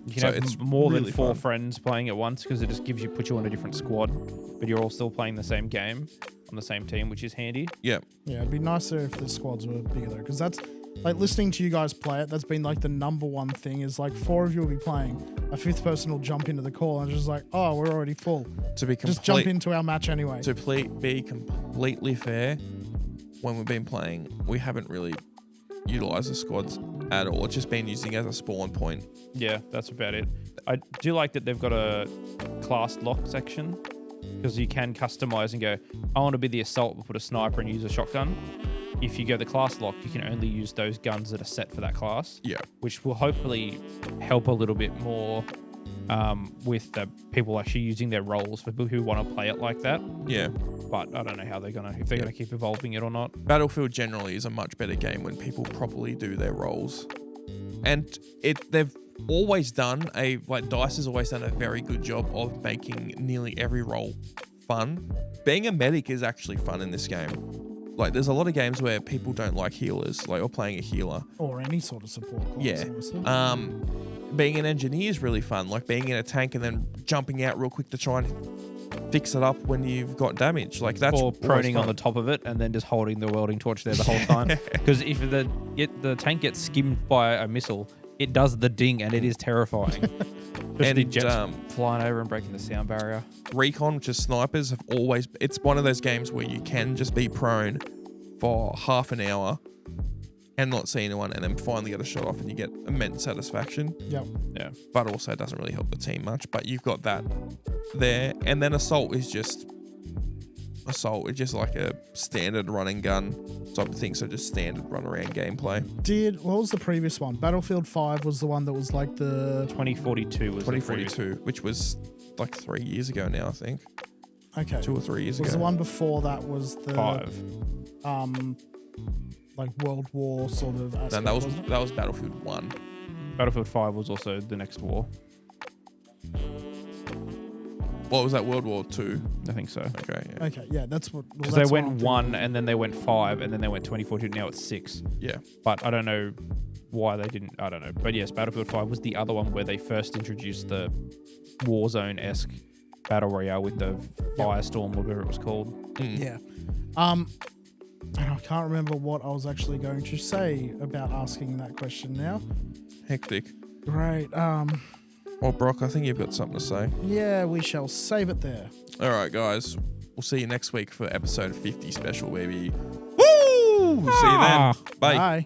Speaker 2: You can have more than 4 friends playing at once because it just puts you on a different squad, but you're all still playing the same game on the same team, which is handy.
Speaker 1: Yeah.
Speaker 3: Yeah, it'd be nicer if the squads were bigger though, because that's like listening to you guys play it. That's been like the number one thing is like 4 of you will be playing. A 5th person will jump into the call and it's just like, oh, we're already full. Just jump into our match anyway.
Speaker 1: To be completely fair, when we've been playing, we haven't really utilized the squads at all. It's just been using as a spawn point.
Speaker 2: Yeah, that's about it. I do like that they've got a class lock section because you can customize and go, I want to be the assault, but put a sniper and use a shotgun. If you go the class lock, you can only use those guns that are set for that class.
Speaker 1: Yeah.
Speaker 2: Which will hopefully help a little bit more with the people actually using their roles for people who want to play it like that.
Speaker 1: Yeah.
Speaker 2: But I don't know how if they're gonna keep evolving it or not.
Speaker 1: Battlefield generally is a much better game when people properly do their roles. And they've always done DICE has always done a very good job of making nearly every role fun. Being a medic is actually fun in this game. Like, there's a lot of games where people don't like healers, like, or playing a healer.
Speaker 3: Or any sort of support class.
Speaker 1: Yeah.
Speaker 3: Honestly.
Speaker 1: Being an engineer is really fun, like being in a tank and then jumping out real quick to try and fix it up when you've got damage. Like, that's
Speaker 2: or proning on the top of it and then just holding the welding torch there the whole time. Because if the tank gets skimmed by a missile, it does the ding and it is terrifying. Especially
Speaker 1: And,
Speaker 2: jets flying over and breaking the sound barrier.
Speaker 1: Recon, which is snipers, have always... It's one of those games where you can just be prone for half an hour and not see anyone and then finally get a shot off and you get immense satisfaction.
Speaker 3: Yep.
Speaker 2: Yeah.
Speaker 1: But also it doesn't really help the team much. But you've got that there. And then Assault is just like a standard running gun type of thing. So just standard run around gameplay.
Speaker 3: What was the previous one? Battlefield 5 was the one that was like the...
Speaker 2: 2042 was
Speaker 1: 2042, which was like 3 years ago now, I think.
Speaker 3: Okay.
Speaker 1: 2 or 3 years
Speaker 3: Was
Speaker 1: ago.
Speaker 3: the one before that was the...
Speaker 2: 5.
Speaker 3: Like World War sort of aspect,
Speaker 1: No,
Speaker 3: wasn't it?
Speaker 1: that was Battlefield 1.
Speaker 2: Battlefield 5 was also the next war.
Speaker 1: What was that, World War 2?
Speaker 2: I think so.
Speaker 1: Okay, yeah.
Speaker 3: Okay, yeah, that's what...
Speaker 2: Because they went 1 and then they went 5 and then they went 2042. Now it's 6.
Speaker 1: Yeah.
Speaker 2: But I don't know why they didn't. I don't know. But yes, Battlefield 5 was the other one where they first introduced the Warzone-esque battle royale with the Firestorm, whatever it was called.
Speaker 3: Yeah. I can't remember what I was actually going to say about asking that question now.
Speaker 1: Hectic.
Speaker 3: Great.
Speaker 1: Well, Brock, I think you've got something to say.
Speaker 3: Yeah, we shall save it there.
Speaker 1: All right, guys. We'll see you next week for episode 50 special, baby. Woo! See you then. Bye.
Speaker 3: Bye.